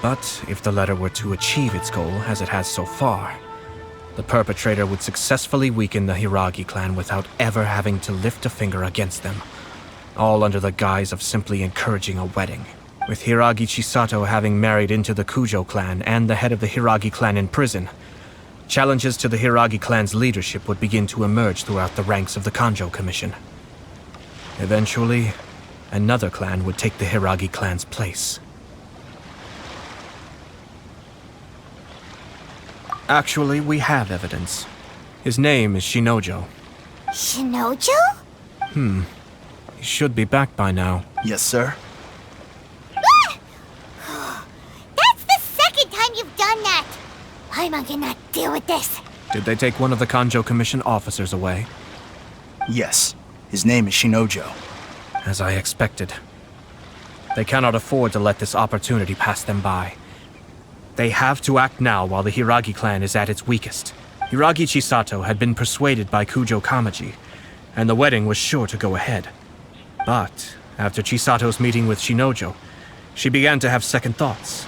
Speaker 6: But if the letter were to achieve its goal, as it has so far, the perpetrator would successfully weaken the Hiragi clan without ever having to lift a finger against them, all under the guise of simply encouraging a wedding. With Hiragi Chisato having married into the Kujo clan and the head of the Hiragi clan in prison, challenges to the Hiragi clan's leadership would begin to emerge throughout the ranks of the Kanjo Commission. Eventually, another clan would take the Hiragi clan's place. Actually, we have evidence. His name is Shinojo.
Speaker 1: Shinojo?
Speaker 6: He should be back by now.
Speaker 15: Yes, sir.
Speaker 1: That's the second time Paimon cannot deal with this.
Speaker 6: Did they take one of the Kanjo Commission officers away?
Speaker 15: Yes. His name is Shinojo.
Speaker 6: As I expected. They cannot afford to let this opportunity pass them by. They have to act now while the Hiragi clan is at its weakest. Hiragi Chisato had been persuaded by Kujo Kamaji, and the wedding was sure to go ahead. But after Chisato's meeting with Shinojo, she began to have second thoughts.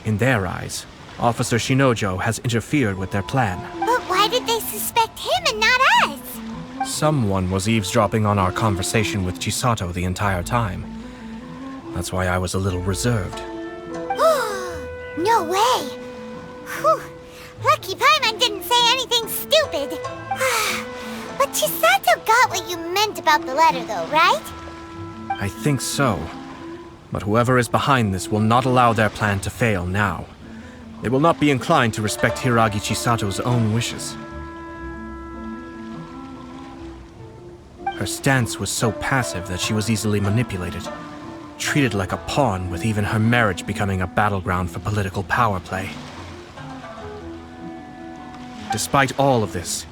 Speaker 6: In their eyes, Officer Shinojo has interfered with their plan.
Speaker 1: But why did they suspect him and not us?
Speaker 6: Someone was eavesdropping on our conversation with Chisato the entire time. That's why I was a little reserved.
Speaker 1: No way! Whew. Lucky Paimon didn't say anything stupid. But Chisato got what you meant about the letter though, right?
Speaker 6: I think so. But whoever is behind this will not allow their plan to fail now. They will not be inclined to respect Hiragi Chisato's own wishes. Her stance was so passive that she was easily manipulated, treated like a pawn, with even her marriage becoming a battleground for political power play. Despite all of this,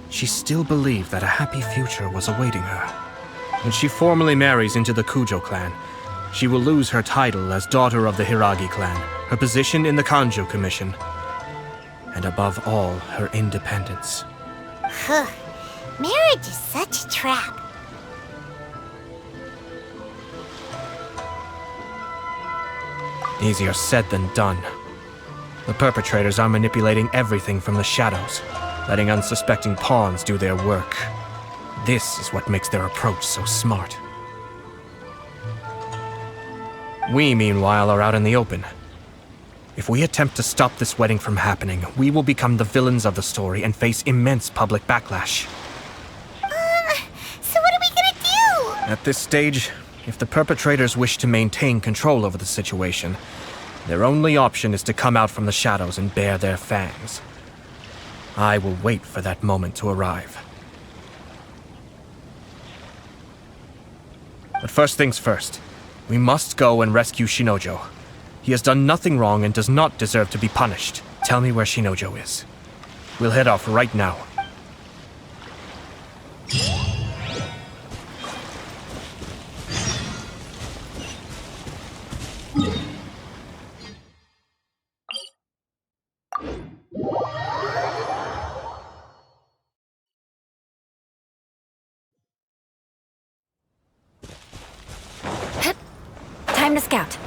Speaker 6: she still believed that a happy future was awaiting her. When she formally marries into the Kujo clan, she will lose her title as daughter of the Hiragi clan, her position in the Kanjo Commission, and above all, her independence.
Speaker 1: Marriage is such a trap.
Speaker 6: Easier said than done. The perpetrators are manipulating everything from the shadows, letting unsuspecting pawns do their work. This is what makes their approach so smart. We, meanwhile, are out in the open. If we attempt to stop this wedding from happening, we will become the villains of the story and face immense public backlash.
Speaker 1: So what are we gonna do?
Speaker 6: At this stage, if the perpetrators wish to maintain control over the situation, their only option is to come out from the shadows and bare their fangs. I will wait for that moment to arrive. But first things first, we must go and rescue Shinojo. He has done nothing wrong and does not deserve to be punished. Tell me where Shinojo is. We'll head off right now.
Speaker 4: Time to scout.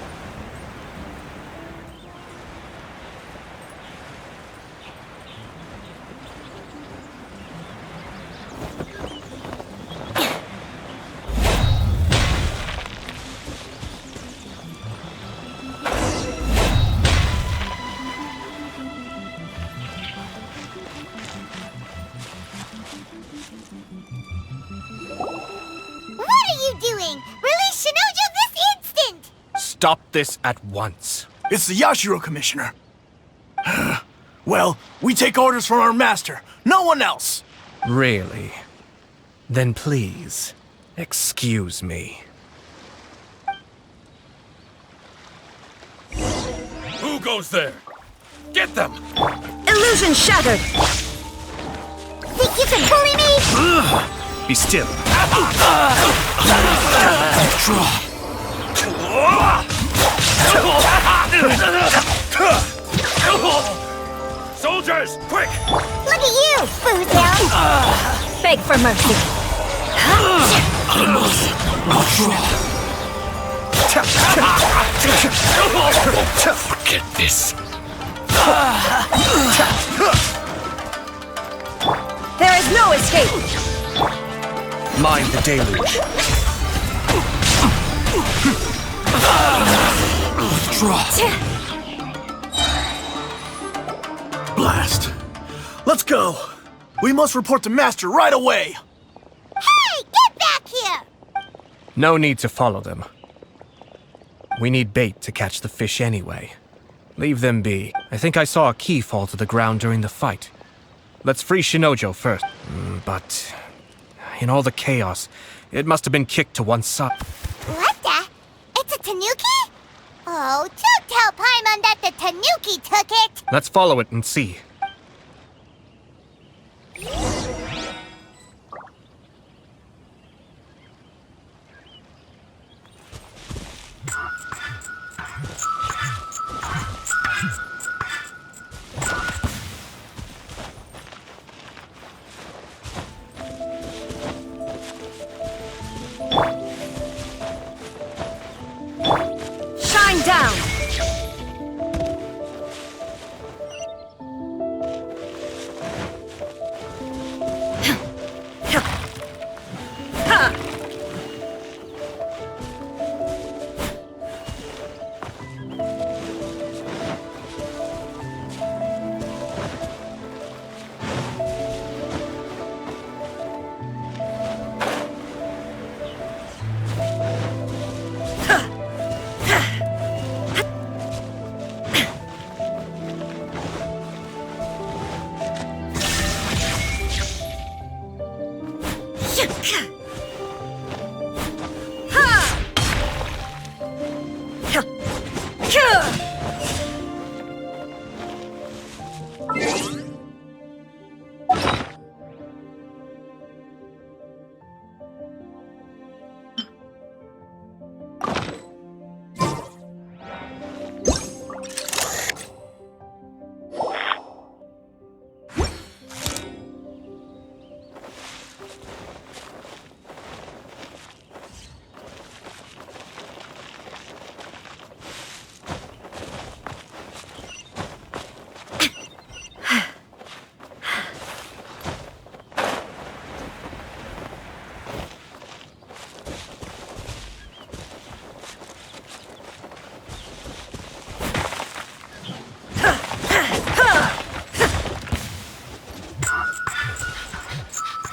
Speaker 6: Stop this at once.
Speaker 15: It's the Yashiro Commissioner. Well, we take orders from our master. No one else.
Speaker 6: Really? Then please, excuse me.
Speaker 9: Who goes there? Get them!
Speaker 10: Illusion shattered!
Speaker 1: Think you can bully me?
Speaker 6: Be still.
Speaker 9: Soldiers, quick!
Speaker 1: Look at you, Boozle!
Speaker 4: Beg for mercy.
Speaker 9: Forget this.
Speaker 10: There is no escape!
Speaker 6: Mind the deluge.
Speaker 15: Blast. Let's go. We must report to Master right away.
Speaker 1: Hey, get back here!
Speaker 6: No need to follow them. We need bait to catch the fish anyway. Leave them be. I think I saw a key fall to the ground during the fight. Let's free Shinojo first. But in all the chaos, it must have been kicked to one side.
Speaker 1: What the? It's a tanuki? Oh, don't tell Paimon that the Tanuki took it!
Speaker 6: Let's follow it and see.
Speaker 10: Shine down!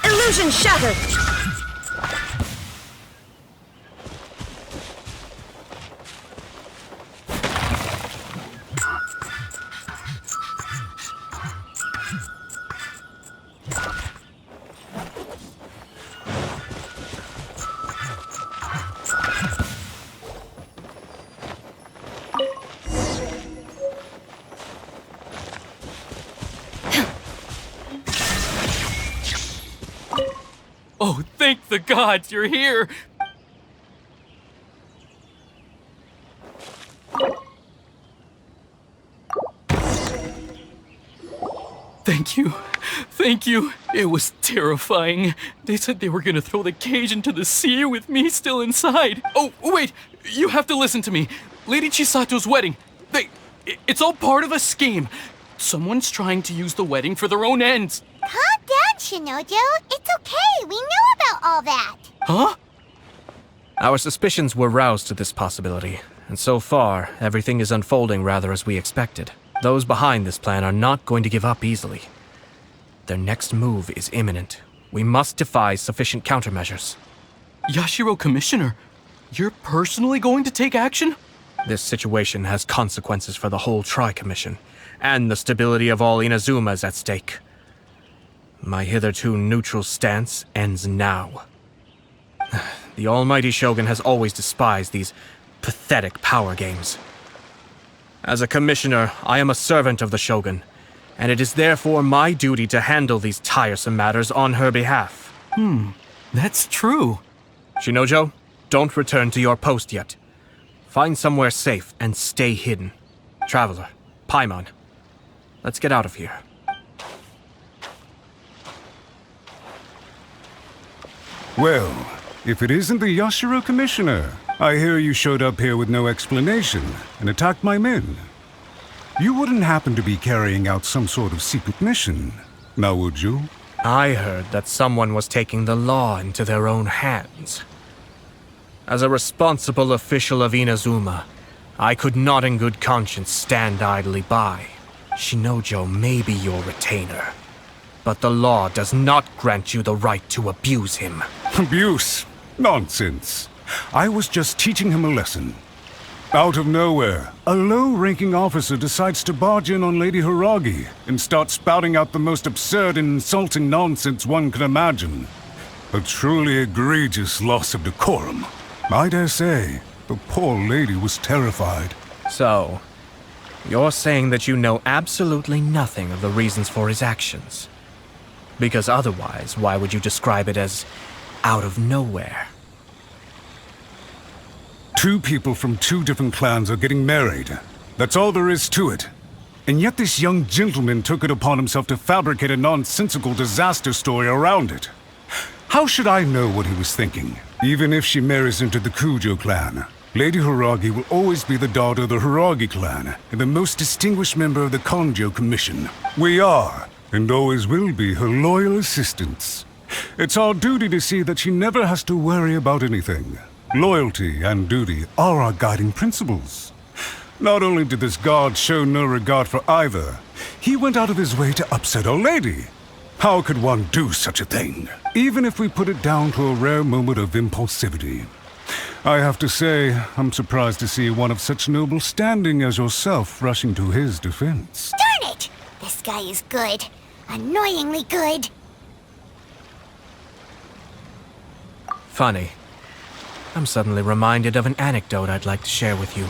Speaker 10: Illusion shattered!
Speaker 3: Oh, thank the gods you're here! Thank you. Thank you. It was terrifying. They said they were gonna throw the cage into the sea with me still inside. Oh, wait! You have to listen to me. Lady Chisato's wedding. It's all part of a scheme. Someone's trying to use the wedding for their own ends.
Speaker 1: Calm down, Shinojo. It's okay. We know about all that.
Speaker 3: Huh?
Speaker 6: Our suspicions were roused to this possibility, and so far, everything is unfolding rather as we expected. Those behind this plan are not going to give up easily. Their next move is imminent. We must devise sufficient countermeasures.
Speaker 3: Yashiro Commissioner, you're personally going to take action?
Speaker 6: This situation has consequences for the whole Tri-Commission, and the stability of all Inazuma is at stake. My hitherto neutral stance ends now. The almighty Shogun has always despised these pathetic power games. As a commissioner, I am a servant of the Shogun, and it is therefore my duty to handle these tiresome matters on her behalf.
Speaker 3: That's true.
Speaker 6: Shinojo, don't return to your post yet. Find somewhere safe and stay hidden. Traveler, Paimon, let's get out of here.
Speaker 12: Well, if it isn't the Yashiro Commissioner, I hear you showed up here with no explanation and attacked my men. You wouldn't happen to be carrying out some sort of secret mission, now would you?
Speaker 6: I heard that someone was taking the law into their own hands. As a responsible official of Inazuma, I could not in good conscience stand idly by. Shinojo may be your retainer, but the law does not grant you the right to abuse him.
Speaker 12: Abuse? Nonsense. I was just teaching him a lesson. Out of nowhere, a low-ranking officer decides to barge in on Lady Hiragi and start spouting out the most absurd and insulting nonsense one can imagine. A truly egregious loss of decorum. I dare say, the poor lady was terrified.
Speaker 6: So, you're saying that you know absolutely nothing of the reasons for his actions. Because otherwise, why would you describe it as out of nowhere?
Speaker 12: Two people from two different clans are getting married. That's all there is to it. And yet this young gentleman took it upon himself to fabricate a nonsensical disaster story around it. How should I know what he was thinking? Even if she marries into the Kujo clan, Lady Hiragi will always be the daughter of the Hiragi clan and the most distinguished member of the Kanjo Commission. We are, and always will be, her loyal assistants. It's our duty to see that she never has to worry about anything. Loyalty and duty are our guiding principles. Not only did this guard show no regard for either, he went out of his way to upset our lady. How could one do such a thing, even if we put it down to a rare moment of impulsivity? I have to say, I'm surprised to see one of such noble standing as yourself rushing to his defense.
Speaker 1: Darn it! This guy is good. Annoyingly good.
Speaker 6: Funny. I'm suddenly reminded of an anecdote I'd like to share with you.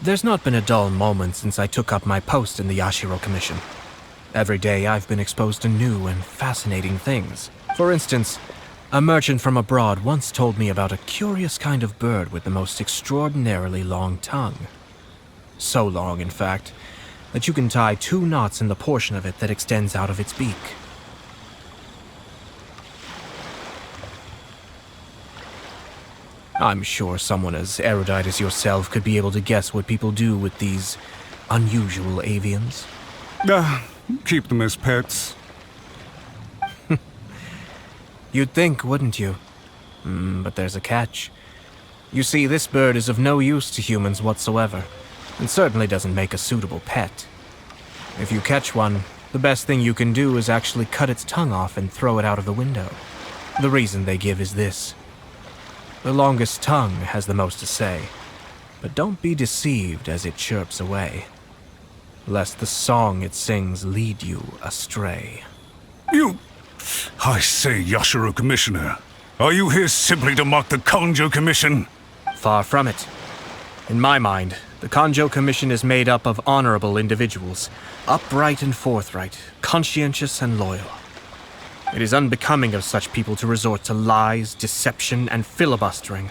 Speaker 6: There's not been a dull moment since I took up my post in the Yashiro Commission. Every day I've been exposed to new and fascinating things. For instance, a merchant from abroad once told me about a curious kind of bird with the most extraordinarily long tongue. So long, in fact, that you can tie 2 knots in the portion of it that extends out of its beak. I'm sure someone as erudite as yourself could be able to guess what people do with these unusual avians.
Speaker 12: Keep them as pets.
Speaker 6: You'd think, wouldn't you? But there's a catch. You see, this bird is of no use to humans whatsoever, and certainly doesn't make a suitable pet. If you catch one, the best thing you can do is actually cut its tongue off and throw it out of the window. The reason they give is this. The longest tongue has the most to say, but don't be deceived as it chirps away, lest the song it sings lead you astray.
Speaker 12: I say, Yashiro Commissioner, are you here simply to mock the Kanjo Commission?
Speaker 6: Far from it. In my mind, the Kanjo Commission is made up of honorable individuals, upright and forthright, conscientious and loyal. It is unbecoming of such people to resort to lies, deception, and filibustering,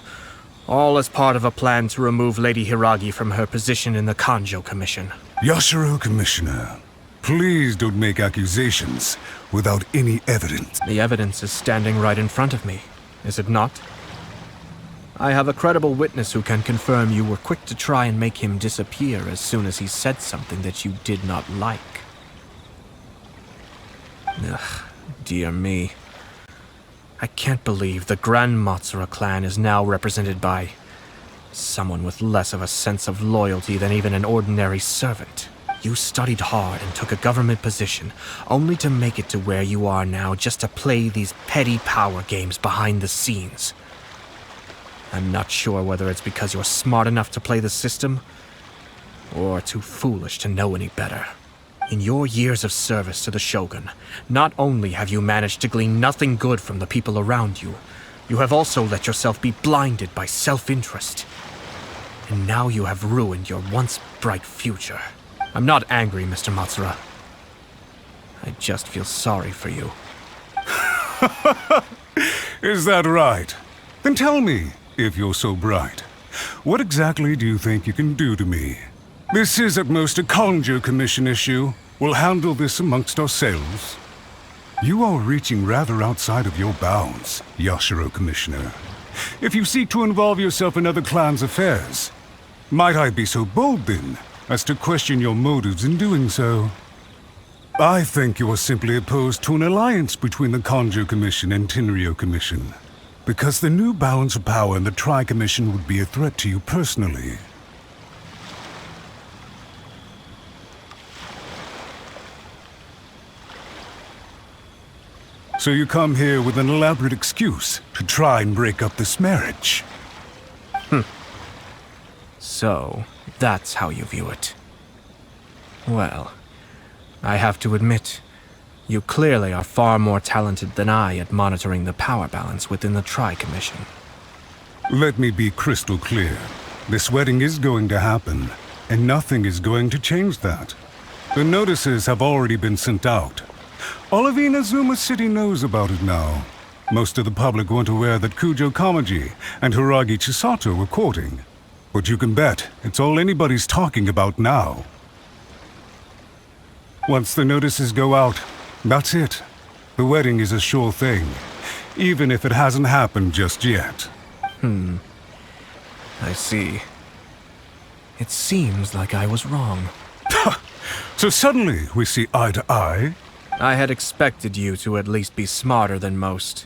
Speaker 6: all as part of a plan to remove Lady Hiragi from her position in the Kanjo Commission.
Speaker 12: Yashiro Commissioner, please don't make accusations without any evidence.
Speaker 6: The evidence is standing right in front of me, is it not? I have a credible witness who can confirm you were quick to try and make him disappear as soon as he said something that you did not like. Ugh. Dear me. I can't believe the Grand Matsura clan is now represented by someone with less of a sense of loyalty than even an ordinary servant. You studied hard and took a government position, only to make it to where you are now just to play these petty power games behind the scenes. I'm not sure whether it's because you're smart enough to play the system, or too foolish to know any better. In your years of service to the Shogun, not only have you managed to glean nothing good from the people around you, you have also let yourself be blinded by self-interest. And now you have ruined your once bright future. I'm not angry, Mr. Matsura. I just feel sorry for you.
Speaker 12: Is that right? Then tell me, if you're so bright, what exactly do you think you can do to me? This is at most a Kanjo Commission issue. We'll handle this amongst ourselves. You are reaching rather outside of your bounds, Yashiro Commissioner. If you seek to involve yourself in other clans' affairs, might I be so bold then, as to question your motives in doing so? I think you are simply opposed to an alliance between the Kanjo Commission and Tenryo Commission, because the new balance of power in the Tri-Commission would be a threat to you personally. So you come here with an elaborate excuse to try and break up this marriage.
Speaker 6: So, that's how you view it. Well, I have to admit, you clearly are far more talented than I at monitoring the power balance within the Tri-Commission.
Speaker 12: Let me be crystal clear. This wedding is going to happen, and nothing is going to change that. The notices have already been sent out. All of Inazuma City knows about it now. Most of the public weren't aware that Kujo Kamaji and Hiragi Chisato were courting. But you can bet it's all anybody's talking about now. Once the notices go out, that's it. The wedding is a sure thing, even if it hasn't happened just yet.
Speaker 6: I see. It seems like I was wrong.
Speaker 12: So suddenly we see eye to eye?
Speaker 6: I had expected you to at least be smarter than most.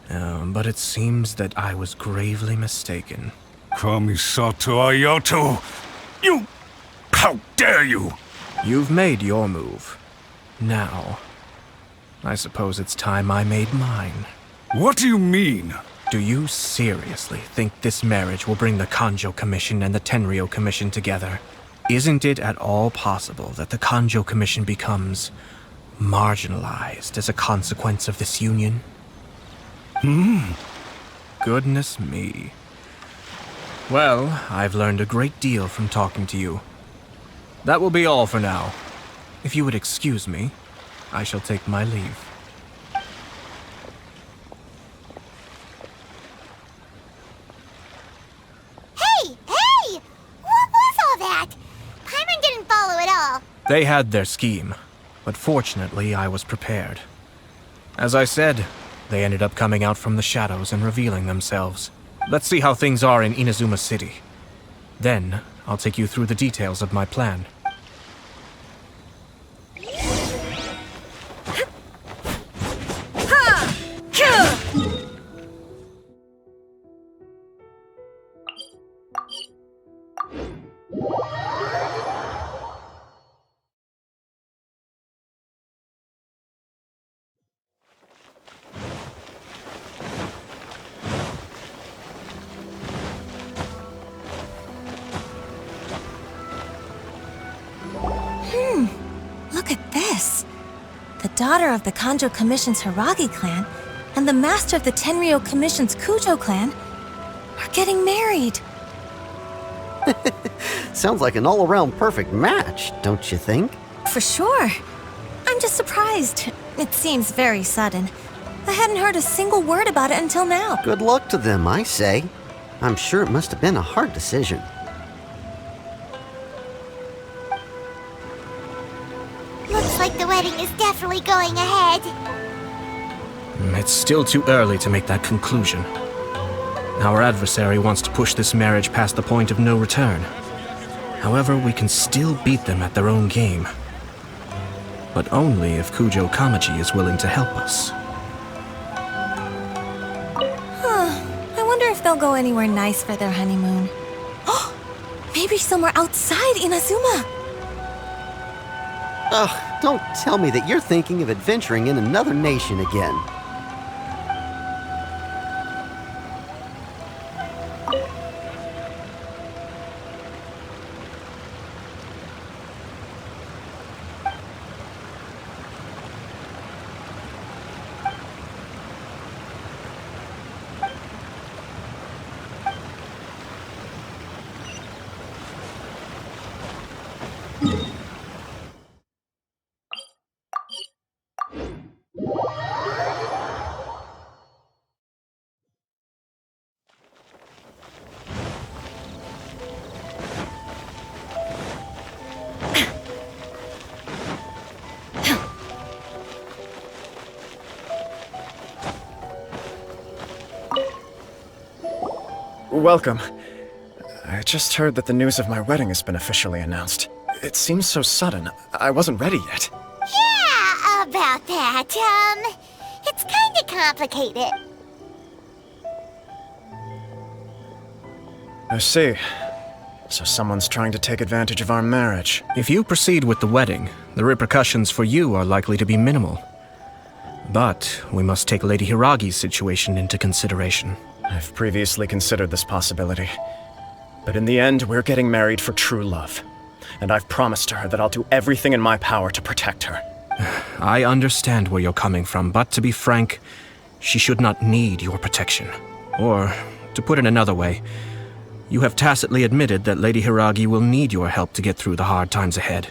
Speaker 6: But it seems that I was gravely mistaken.
Speaker 12: Kamisato Ayato! You... How dare you!
Speaker 6: You've made your move. Now, I suppose it's time I made mine.
Speaker 12: What do you mean?
Speaker 6: Do you seriously think this marriage will bring the Kanjo Commission and the Tenryou Commission together? Isn't it at all possible that the Kanjo Commission becomes marginalized as a consequence of this union? Goodness me. Well, I've learned a great deal from talking to you. That will be all for now. If you would excuse me, I shall take my leave.
Speaker 1: Hey! What was all that? Paimon didn't follow at all.
Speaker 6: They had their scheme, but fortunately I was prepared. As I said, they ended up coming out from the shadows and revealing themselves. Let's see how things are in Inazuma City. Then, I'll take you through the details of my plan.
Speaker 17: Look at this. The daughter of the Kanjo Commission's Hiragi clan and the master of the Tenryou Commission's Kujo clan are getting married.
Speaker 18: Sounds like an all-around perfect match, don't you think?
Speaker 17: For sure. I'm just surprised. It seems very sudden. I hadn't heard a single word about it until now.
Speaker 18: Good luck to them, I say. I'm sure it must have been a hard decision.
Speaker 1: Looks like the wedding is definitely going ahead.
Speaker 6: It's still too early to make that conclusion. Our adversary wants to push this marriage past the point of no return. However, we can still beat them at their own game. But only if Kujo Kamaji is willing to help us.
Speaker 17: I wonder if they'll go anywhere nice for their honeymoon. Maybe somewhere outside Inazuma.
Speaker 18: Ugh, don't tell me that you're thinking of adventuring in another nation again.
Speaker 11: Welcome. I just heard that the news of my wedding has been officially announced. It seems so sudden. I wasn't ready yet.
Speaker 1: Yeah, about that. It's kinda complicated.
Speaker 11: I see. So someone's trying to take advantage of our marriage.
Speaker 6: If you proceed with the wedding, the repercussions for you are likely to be minimal. But we must take Lady Hiragi's situation into consideration.
Speaker 11: I've previously considered this possibility. But in the end, we're getting married for true love. And I've promised her that I'll do everything in my power to protect her.
Speaker 6: I understand where you're coming from, but to be frank, she should not need your protection. Or, to put it another way, You have tacitly admitted that Lady Hiragi will need your help to get through the hard times ahead,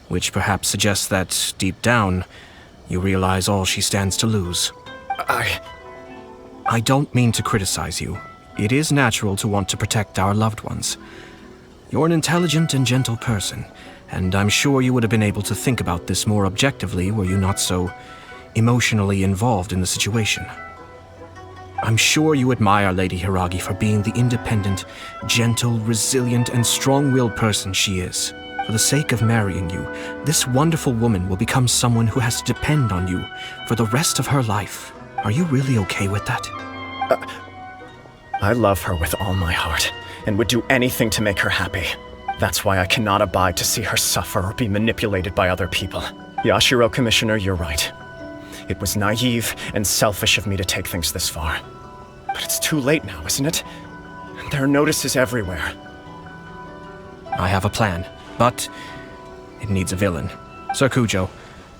Speaker 6: which perhaps suggests that, deep down, you realize all she stands to lose. I don't mean to criticize you. It is natural to want to protect our loved ones. You're an intelligent and gentle person, and I'm sure you would have been able to think about this more objectively were you not so emotionally involved in the situation. I'm sure you admire Lady Hiragi for being the independent, gentle, resilient, and strong-willed person she is. For the sake of marrying you, this wonderful woman will become someone who has to depend on you for the rest of her life. Are you really okay with that?
Speaker 11: I love her with all my heart, and would do anything to make her happy. That's why I cannot abide to see her suffer or be manipulated by other people. Yashiro, Commissioner, you're right. It was naive and selfish of me to take things this far. But it's too late now, isn't it? There are notices everywhere.
Speaker 6: I have a plan, but it needs a villain. Sir Kujo,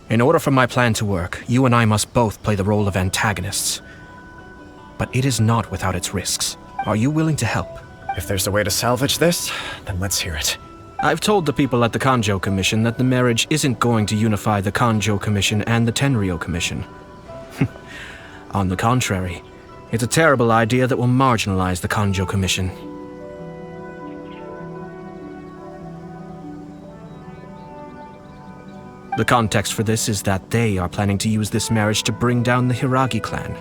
Speaker 6: in order for my plan to work, you and I must both play the role of antagonists. But it is not without its risks. Are you willing to help?
Speaker 11: If there's a way to salvage this, then let's hear it.
Speaker 6: I've told the people at the Kanjo Commission that the marriage isn't going to unify the Kanjo Commission and the Tenryou Commission. On the contrary, it's a terrible idea that will marginalize the Kanjo Commission. The context for this is that they are planning to use this marriage to bring down the Hiragi clan,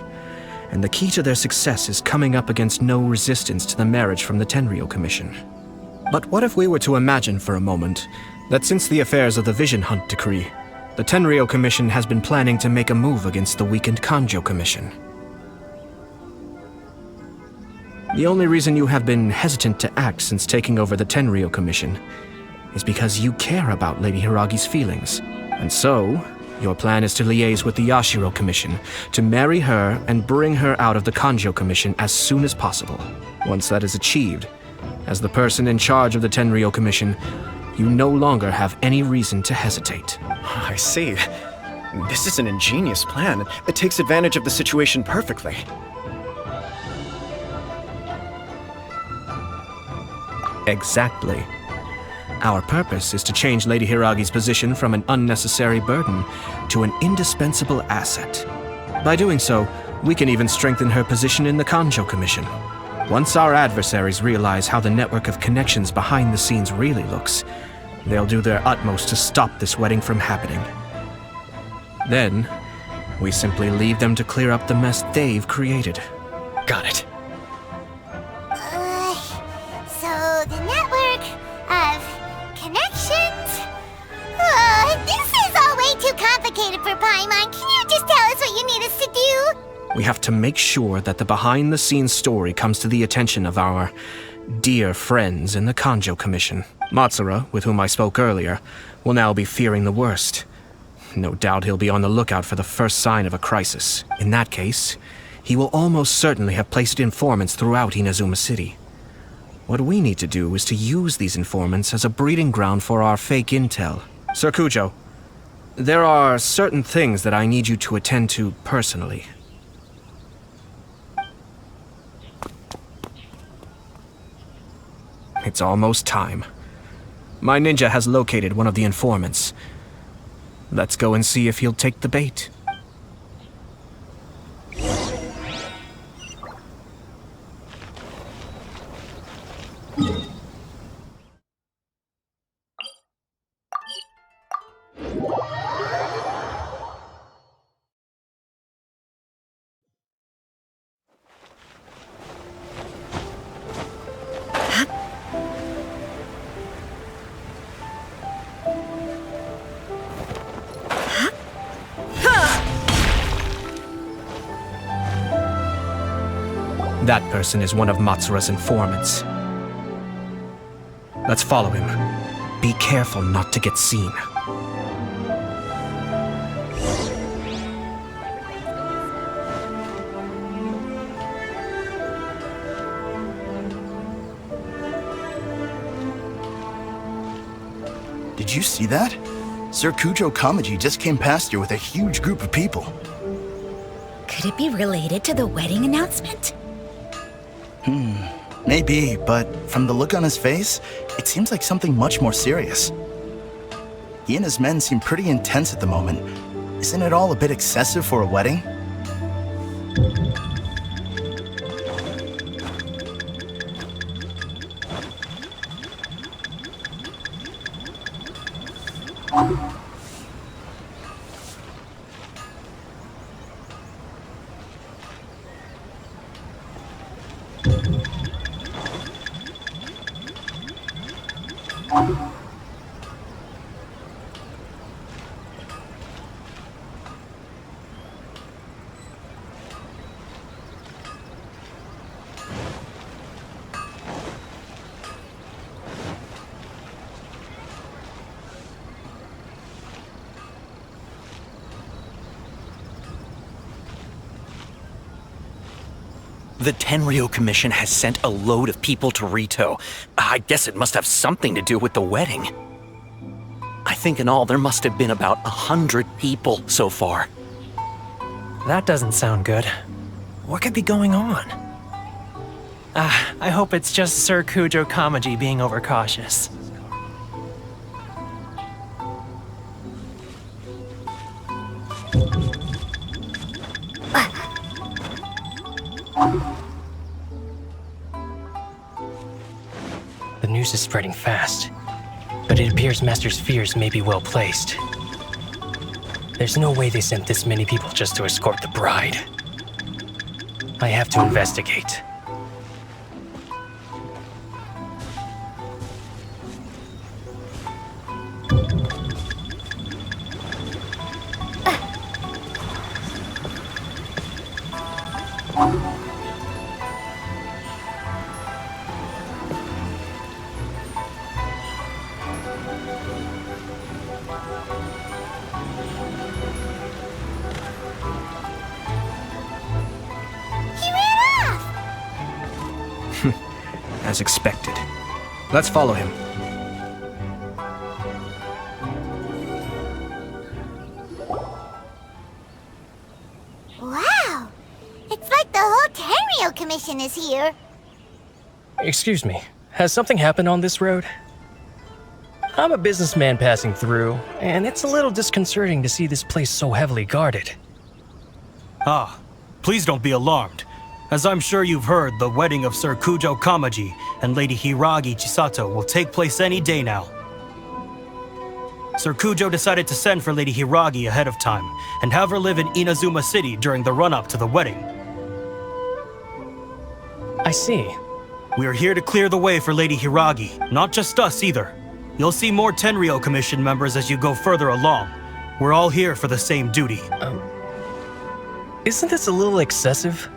Speaker 6: and the key to their success is coming up against no resistance to the marriage from the Tenryou Commission. But what if we were to imagine for a moment that since the affairs of the Vision Hunt Decree, the Tenryou Commission has been planning to make a move against the weakened Kanjo Commission? The only reason you have been hesitant to act since taking over the Tenryou Commission is because you care about Lady Hiragi's feelings. And so, your plan is to liaise with the Yashiro Commission to marry her and bring her out of the Kanjo Commission as soon as possible. Once that is achieved, as the person in charge of the Tenryou Commission, you no longer have any reason to hesitate.
Speaker 11: I see. This is an ingenious plan. It takes advantage of the situation perfectly.
Speaker 6: Exactly. Our purpose is to change Lady Hiragi's position from an unnecessary burden to an indispensable asset. By doing so, we can even strengthen her position in the Kanjo Commission. Once our adversaries realize how the network of connections behind the scenes really looks, they'll do their utmost to stop this wedding from happening. Then, we simply leave them to clear up the mess they've created.
Speaker 11: Got it.
Speaker 1: So the network of connections? This is all way too complicated for Paimon. Can you just tell us what you need us to do?
Speaker 6: We have to make sure that the behind-the-scenes story comes to the attention of our dear friends in the Kanjo Commission. Matsura, with whom I spoke earlier, will now be fearing the worst. No doubt he'll be on the lookout for the first sign of a crisis. In that case, he will almost certainly have placed informants throughout Inazuma City. What we need to do is to use these informants as a breeding ground for our fake intel. Sir Kujo, there are certain things that I need you to attend to personally. It's almost time. My ninja has located one of the informants. Let's go and see if he'll take the bait. That person is one of Matsura's informants. Let's follow him. Be careful not to get seen.
Speaker 15: Did you see that? Sir Kujo Kamaji just came past here with a huge group of people.
Speaker 17: Could it be related to the wedding announcement?
Speaker 15: Maybe, but from the look on his face, it seems like something much more serious. He and his men seem pretty intense at the moment. Isn't it all a bit excessive for a wedding?
Speaker 8: The Tenryo Commission has sent a load of people to Rito. I guess it must have something to do with the wedding. I think in all there must have been about 100 people so far.
Speaker 2: That doesn't sound good. What could be going on? I hope it's just Sir Kujo Kamaji being overcautious.
Speaker 19: The news is spreading fast, but it appears Master's fears may be well placed. There's no way they sent this many people just to escort the bride. I have to investigate.
Speaker 6: As expected. Let's follow him.
Speaker 1: Wow! It's like the whole Tenryo Commission is here.
Speaker 19: Excuse me, has something happened on this road? I'm a businessman passing through, and it's a little disconcerting to see this place so heavily guarded.
Speaker 20: Ah, please don't be alarmed. As I'm sure you've heard, the wedding of Sir Kujo Kamaji and Lady Hiragi Chisato will take place any day now. Sir Kujo decided to send for Lady Hiragi ahead of time and have her live in Inazuma City during the run-up to the wedding.
Speaker 19: I see.
Speaker 20: We are here to clear the way for Lady Hiragi, not just us either. You'll see more Tenryo Commission members as you go further along. We're all here for the same duty.
Speaker 19: Isn't this a little excessive?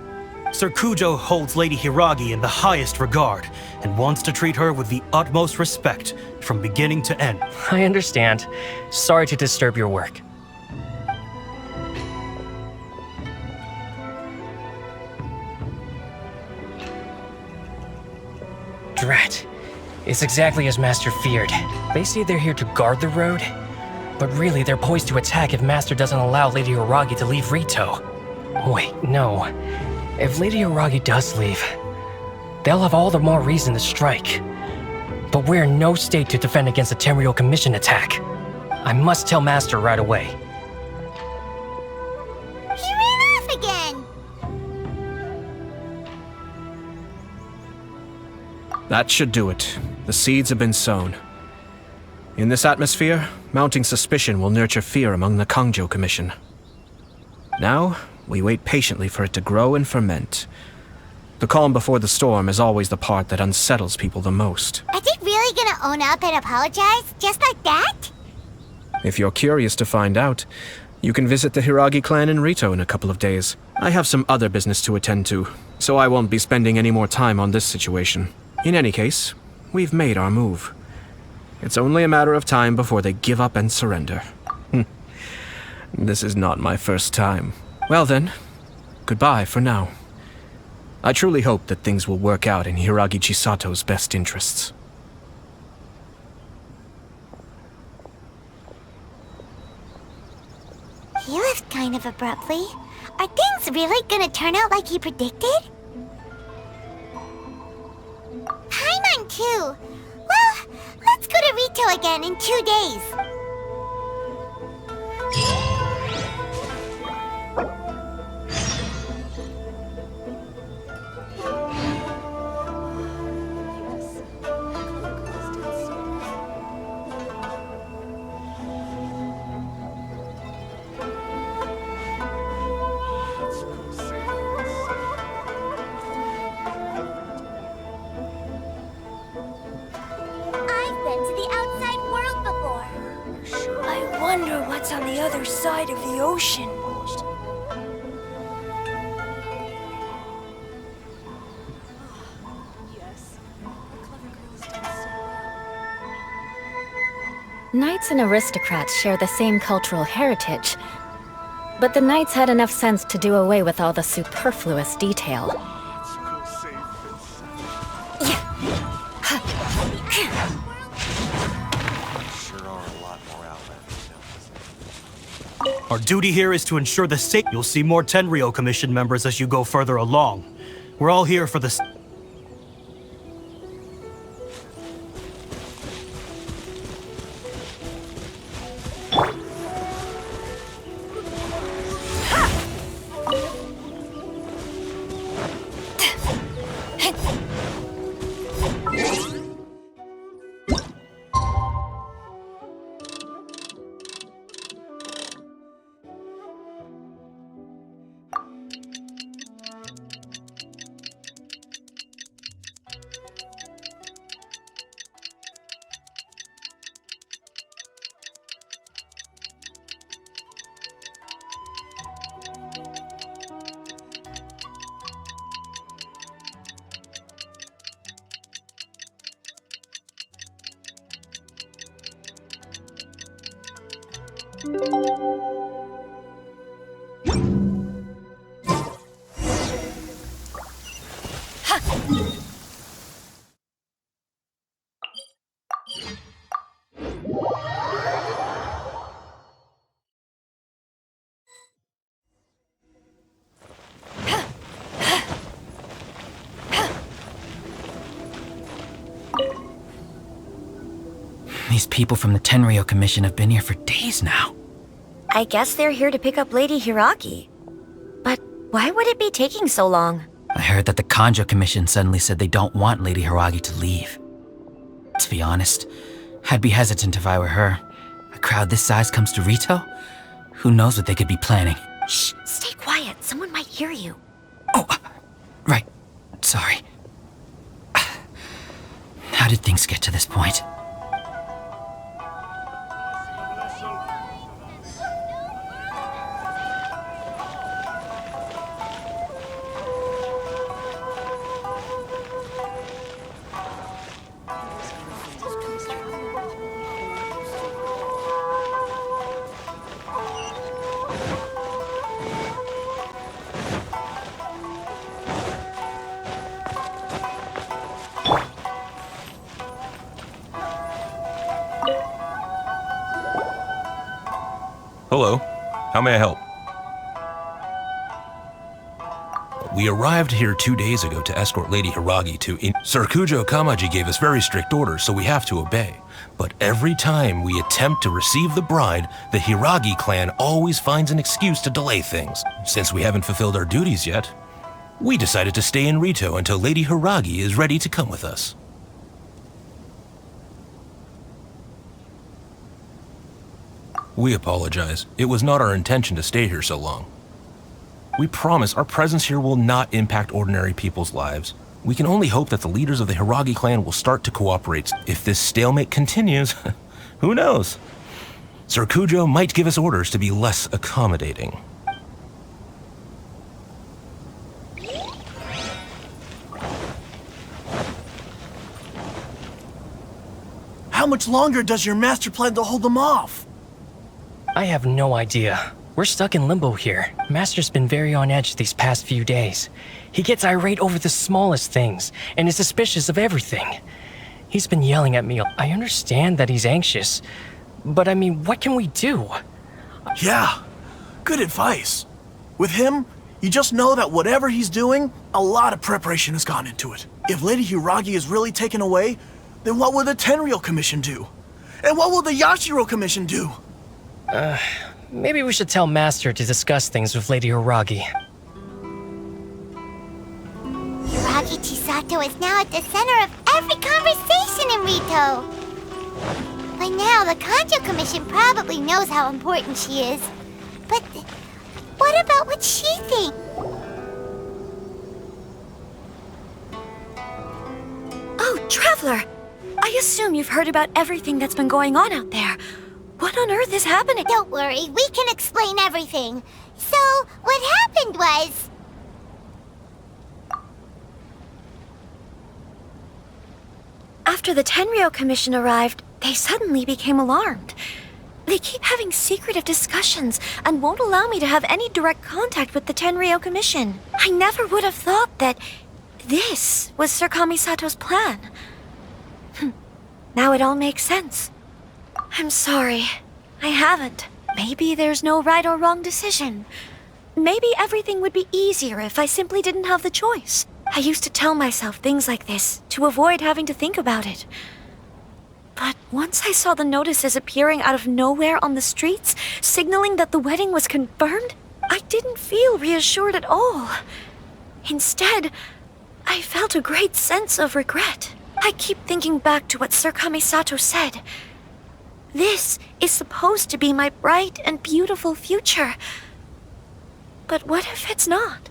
Speaker 20: Sir Kujo holds Lady Hiragi in the highest regard and wants to treat her with the utmost respect from beginning to end.
Speaker 19: I understand. Sorry to disturb your work. Drat. It's exactly as Master feared. They say they're here to guard the road, but really they're poised to attack if Master doesn't allow Lady Hiragi to leave Rito. Wait, no. If Lady Hiragi does leave, they'll have all the more reason to strike. But we're in no state to defend against a Tenryo Commission attack. I must tell Master right away.
Speaker 1: He ran off again!
Speaker 6: That should do it. The seeds have been sown. In this atmosphere, mounting suspicion will nurture fear among the Kangjo Commission. Now, we wait patiently for it to grow and ferment. The calm before the storm is always the part that unsettles people the most.
Speaker 1: Are they really gonna own up and apologize? Just like that?
Speaker 6: If you're curious to find out, you can visit the Hiragi clan in Rito in a couple of days. I have some other business to attend to, so I won't be spending any more time on this situation. In any case, we've made our move. It's only a matter of time before they give up and surrender. This is not my first time. Well then, goodbye for now. I truly hope that things will work out in Hiragi Chisato's best interests.
Speaker 1: He left kind of abruptly. Are things really gonna turn out like he predicted? too. Well, let's go to Rito again in 2 days. I've been to the outside world before.
Speaker 17: I wonder what's on the other side of the ocean.
Speaker 4: Knights and aristocrats share the same cultural heritage, but the knights had enough sense to do away with all the superfluous detail.
Speaker 20: Our duty here is to ensure the safety. You'll see more Tenryou Commission members as you go further along. We're all here for the...
Speaker 21: These people from the Tenryou Commission have been here for days now.
Speaker 17: I guess they're here to pick up Lady Hiragi. But why would it be taking so long?
Speaker 21: I heard that the Kanjo Commission suddenly said they don't want Lady Hiragi to leave. To be honest, I'd be hesitant if I were her. A crowd this size comes to Rito? Who knows what they could be planning?
Speaker 17: Shh, stay quiet. Someone might hear you.
Speaker 21: Right. Sorry. How did things get to this point?
Speaker 22: Hello. How may I help? We arrived here 2 days ago to escort Lady Hiragi to Serkujo Kamaji gave us very strict orders, so we have to obey. But every time we attempt to receive the bride, the Hiragi clan always finds an excuse to delay things. Since we haven't fulfilled our duties yet, we decided to stay in Rito until Lady Hiragi is ready to come with us. We apologize. It was not our intention to stay here so long. We promise our presence here will not impact ordinary people's lives. We can only hope that the leaders of the Hiragi clan will start to cooperate. If this stalemate continues, who knows? Serkujo might give us orders to be less accommodating.
Speaker 23: How much longer does your master plan to hold them off?
Speaker 19: I have no idea. We're stuck in limbo here. Master's been very on edge these past few days. He gets irate over the smallest things, and is suspicious of everything. He's been yelling at me. I understand that he's anxious, but I mean, what can we do?
Speaker 23: Yeah, good advice. With him, You just know that whatever he's doing, a lot of preparation has gone into it. If Lady Hiragi is really taken away, then what will the Tenryou Commission do? And what will the Yashiro Commission do?
Speaker 19: Maybe we should tell Master to discuss things with Lady Hiragi.
Speaker 1: Hiragi Chisato is now at the center of every conversation in Rito. By now, the Kanjo Commission probably knows how important she is. But what about what she thinks?
Speaker 17: Oh, Traveler! I assume you've heard about everything that's been going on out there. What on earth is happening?
Speaker 1: Don't worry, we can explain everything. So, what happened was...
Speaker 17: After the Tenryou Commission arrived, they suddenly became alarmed. They keep having secretive discussions and won't allow me to have any direct contact with the Tenryou Commission. I never would have thought that this was Sir Kamisato's plan. Now it all makes sense. I'm sorry. I haven't. Maybe there's no right or wrong decision. Maybe everything would be easier if I simply didn't have the choice. I used to tell myself things like this to avoid having to think about it. But once I saw the notices appearing out of nowhere on the streets, signaling that the wedding was confirmed, I didn't feel reassured at all. Instead, I felt a great sense of regret. I keep thinking back to what Sir Kamisato said. This is supposed to be my bright and beautiful future. But what if it's not?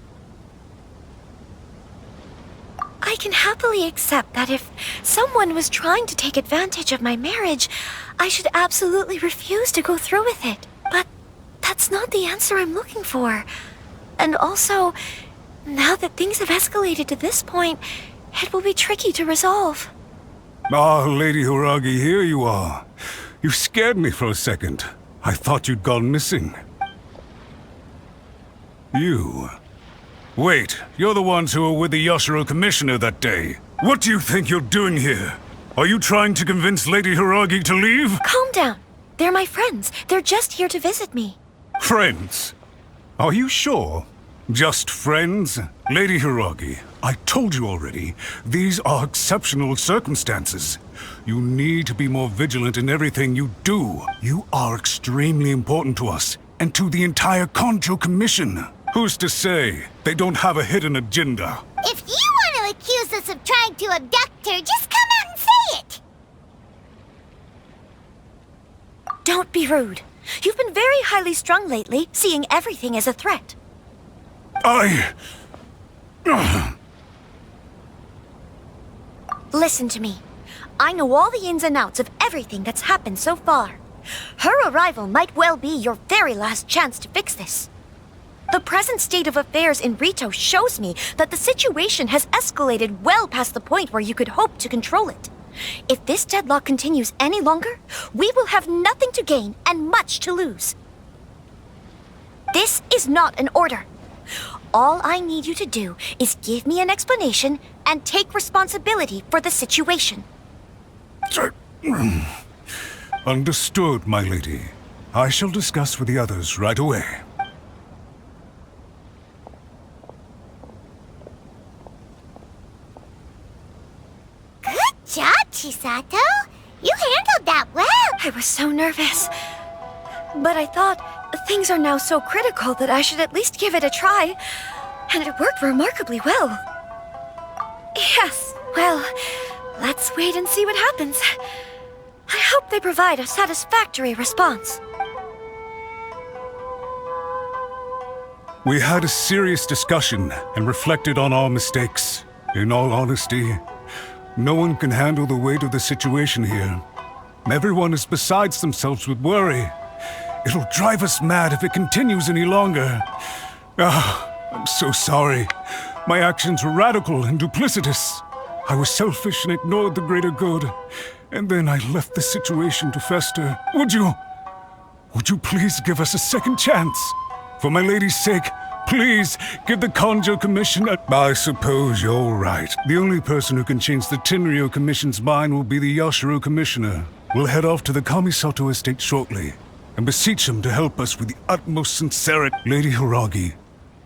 Speaker 17: I can happily accept that if someone was trying to take advantage of my marriage, I should absolutely refuse to go through with it. But that's not the answer I'm looking for. And also, now that things have escalated to this point, it will be tricky to resolve.
Speaker 12: Ah, Lady Hiragi, here you are. You scared me for a second. I thought you'd gone missing. You... Wait, you're the ones who were with the Yashiro Commissioner that day. What do you think you're doing here? Are you trying to convince Lady Hiragi to leave?
Speaker 17: Calm down. They're my friends. They're just here to visit me.
Speaker 12: Friends? Are you sure? Just friends? Lady Hiragi, I told you already, these are exceptional circumstances. You need to be more vigilant in everything you do. You are extremely important to us, and to the entire Kanjo Commission. Who's to say they don't have a hidden agenda?
Speaker 1: If you want to accuse us of trying to abduct her, just come out and say it!
Speaker 17: Don't be rude. You've been very highly strung lately, seeing everything as a threat. Listen to me. I know all the ins and outs of everything that's happened so far. Her arrival might well be your very last chance to fix this. The present state of affairs in Rito shows me that the situation has escalated well past the point where you could hope to control it. If this deadlock continues any longer, we will have nothing to gain and much to lose. This is not an order. All I need you to do is give me an explanation and take responsibility for the situation.
Speaker 12: Understood, my lady. I shall discuss with the others right away.
Speaker 1: Good job, Chisato. You handled that well.
Speaker 17: I was so nervous. But I thought things are now so critical that I should at least give it a try. And it worked remarkably well. Yes, well, let's wait and see what happens. I hope they provide a satisfactory response.
Speaker 12: We had a serious discussion and reflected on our mistakes. In all honesty, no one can handle the weight of the situation here. Everyone is besides themselves with worry. It'll drive us mad if it continues any longer. I'm so sorry. My actions were radical and duplicitous. I was selfish and ignored the greater good. And then I left the situation to fester. Would you please give us a second chance? For my lady's sake, please give the Kanjo Commission a... I suppose you're right. The only person who can change the Tenryou Commission's mind will be the Yashiro Commissioner. We'll head off to the Kamisato estate shortly and beseech him to help us with the utmost sincerity. Lady Hiragi,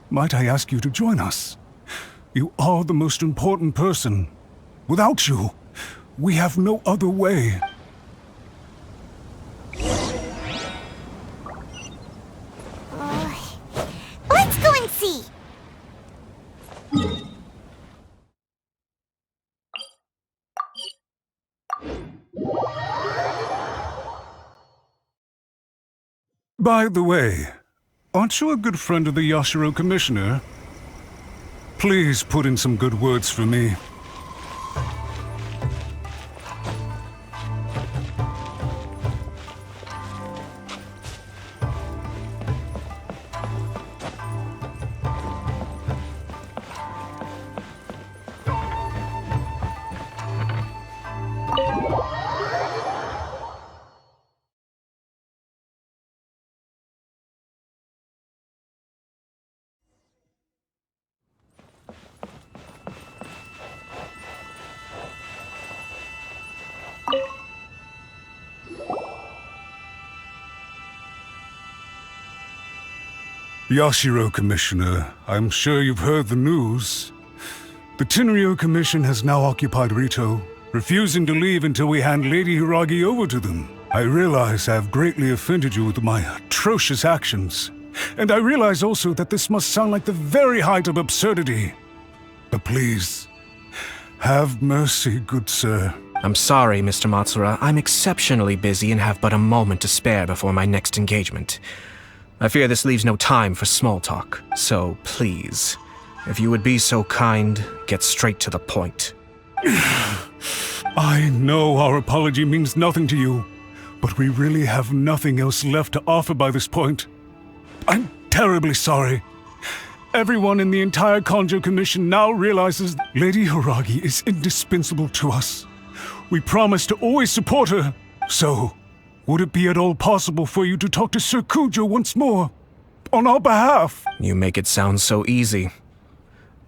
Speaker 12: might I ask you to join us? You are the most important person. Without you, we have no other way.
Speaker 1: Let's go and see.
Speaker 12: By the way, aren't you a good friend of the Yashiro Commissioner? Please put in some good words for me. Yashiro Commissioner, I'm sure you've heard the news. The Tenryo Commission has now occupied Rito, refusing to leave until we hand Lady Hiragi over to them. I realize I have greatly offended you with my atrocious actions, and I realize also that this must sound like the very height of absurdity. But please, have mercy, good sir.
Speaker 6: I'm sorry, Mr. Matsura. I'm exceptionally busy and have but a moment to spare before my next engagement. I fear this leaves no time for small talk, so please, if you would be so kind, get straight to the point.
Speaker 12: I know our apology means nothing to you, but we really have nothing else left to offer by this point. I'm terribly sorry. Everyone in the entire Kanjo Commission now realizes Lady Hiragi is indispensable to us. We promise to always support her, so would it be at all possible for you to talk to Sir Kujo once more, on our behalf?
Speaker 6: You make it sound so easy.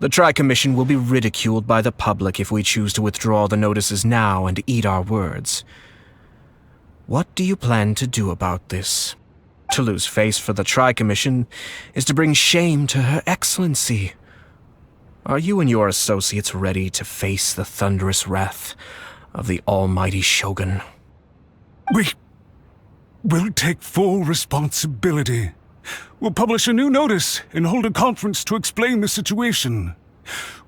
Speaker 6: The Tri-Commission will be ridiculed by the public if we choose to withdraw the notices now and eat our words. What do you plan to do about this? To lose face for the Tri-Commission is to bring shame to Her Excellency. Are you and your associates ready to face the thunderous wrath of the almighty Shogun?
Speaker 12: We'll take full responsibility. We'll publish a new notice and hold a conference to explain the situation.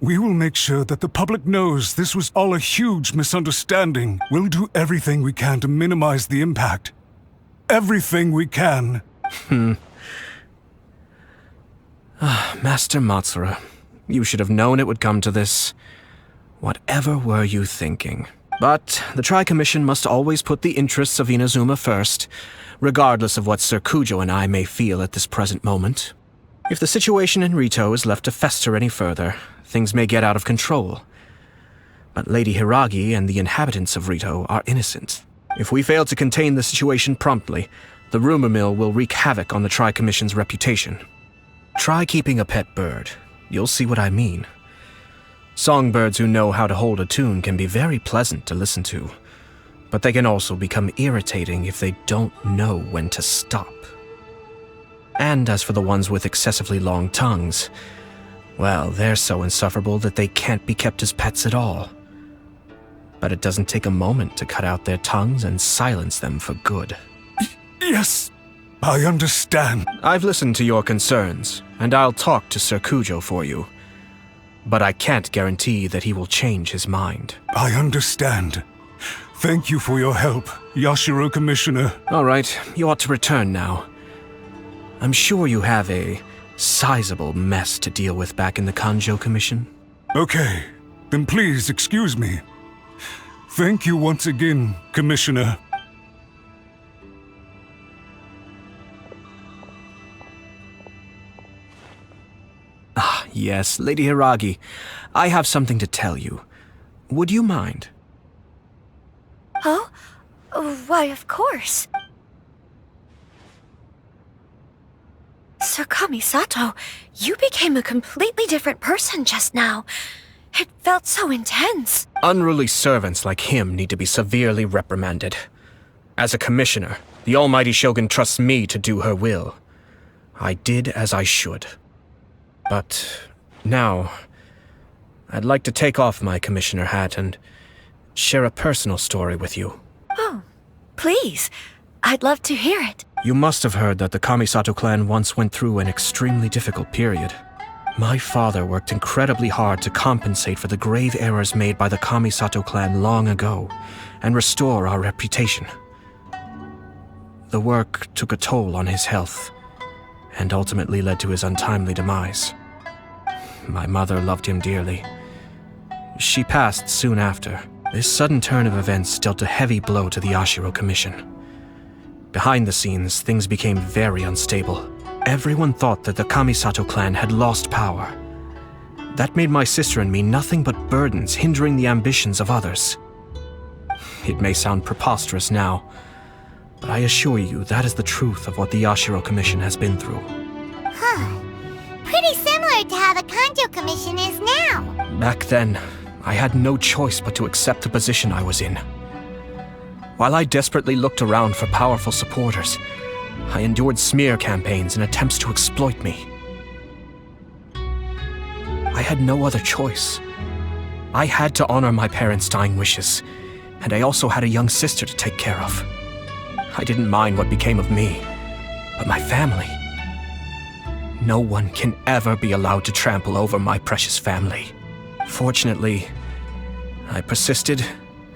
Speaker 12: We will make sure that the public knows this was all a huge misunderstanding. We'll do everything we can to minimize the impact. Everything we can.
Speaker 6: Master Matsura, you should have known it would come to this. Whatever were you thinking? But the Tri-Commission must always put the interests of Inazuma first, regardless of what Sir Kujo and I may feel at this present moment. If the situation in Rito is left to fester any further, things may get out of control. But Lady Hiragi and the inhabitants of Rito are innocent. If we fail to contain the situation promptly, the rumor mill will wreak havoc on the Tri-Commission's reputation. Try keeping a pet bird. You'll see what I mean. Songbirds who know how to hold a tune can be very pleasant to listen to, but they can also become irritating if they don't know when to stop. And as for the ones with excessively long tongues, well, they're so insufferable that they can't be kept as pets at all. But it doesn't take a moment to cut out their tongues and silence them for good.
Speaker 12: Yes, I understand.
Speaker 6: I've listened to your concerns, and I'll talk to Sir Kujo for you. But I can't guarantee that he will change his mind.
Speaker 12: I understand. Thank you for your help, Yashiro Commissioner.
Speaker 6: All right, you ought to return now. I'm sure you have a sizable mess to deal with back in the Kanjo Commission.
Speaker 12: Okay, then please excuse me. Thank you once again, Commissioner.
Speaker 6: Ah, yes, Lady Hiragi. I have something to tell you. Would you mind?
Speaker 17: Oh? Why, of course. Sir Kamisato, you became a completely different person just now. It felt so intense.
Speaker 6: Unruly servants like him need to be severely reprimanded. As a commissioner, the almighty Shogun trusts me to do her will. I did as I should. But now, I'd like to take off my commissioner hat and share a personal story with you.
Speaker 17: Oh, please. I'd love to hear it.
Speaker 6: You must have heard that the Kamisato clan once went through an extremely difficult period. My father worked incredibly hard to compensate for the grave errors made by the Kamisato clan long ago and restore our reputation. The work took a toll on his health and ultimately led to his untimely demise. My mother loved him dearly. She passed soon after. This sudden turn of events dealt a heavy blow to the Yashiro Commission. Behind the scenes, things became very unstable. Everyone thought that the Kamisato clan had lost power. That made my sister and me nothing but burdens, hindering the ambitions of others. It may sound preposterous now, but I assure you that is the truth of what the Yashiro Commission has been through.
Speaker 1: Huh. Pretty similar to how the Kanjo Commission is now.
Speaker 6: Back then, I had no choice but to accept the position I was in. While I desperately looked around for powerful supporters, I endured smear campaigns and attempts to exploit me. I had no other choice. I had to honor my parents' dying wishes, and I also had a young sister to take care of. I didn't mind what became of me, but my family. No one can ever be allowed to trample over my precious family. Fortunately, I persisted,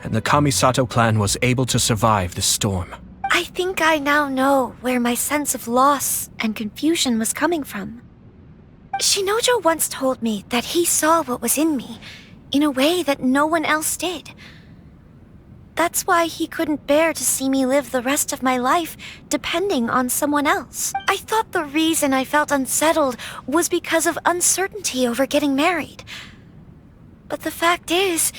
Speaker 6: and the Kamisato clan was able to survive this storm.
Speaker 17: I think I now know where my sense of loss and confusion was coming from. Shinojo once told me that he saw what was in me in a way that no one else did. That's why he couldn't bear to see me live the rest of my life depending on someone else. I thought the reason I felt unsettled was because of uncertainty over getting married. But the fact is,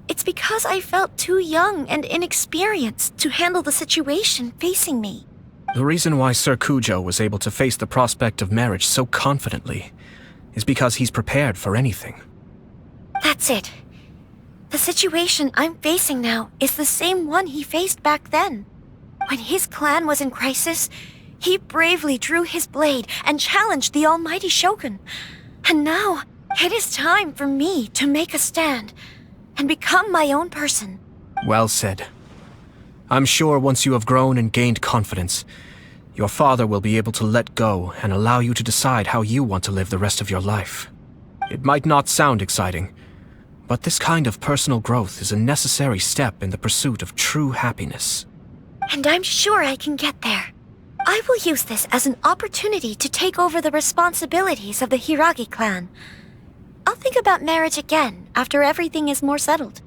Speaker 17: it's because I felt too young and inexperienced to handle the situation facing me.
Speaker 6: The reason why Sir Kujo was able to face the prospect of marriage so confidently is because he's prepared for anything.
Speaker 17: That's it. The situation I'm facing now is the same one he faced back then. When his clan was in crisis, he bravely drew his blade and challenged the almighty Shogun. And now, it is time for me to make a stand and become my own person.
Speaker 6: Well said. I'm sure once you have grown and gained confidence, your father will be able to let go and allow you to decide how you want to live the rest of your life. It might not sound exciting, but this kind of personal growth is a necessary step in the pursuit of true happiness.
Speaker 17: And I'm sure I can get there. I will use this as an opportunity to take over the responsibilities of the Hiragi clan. I'll think about marriage again after everything is more settled.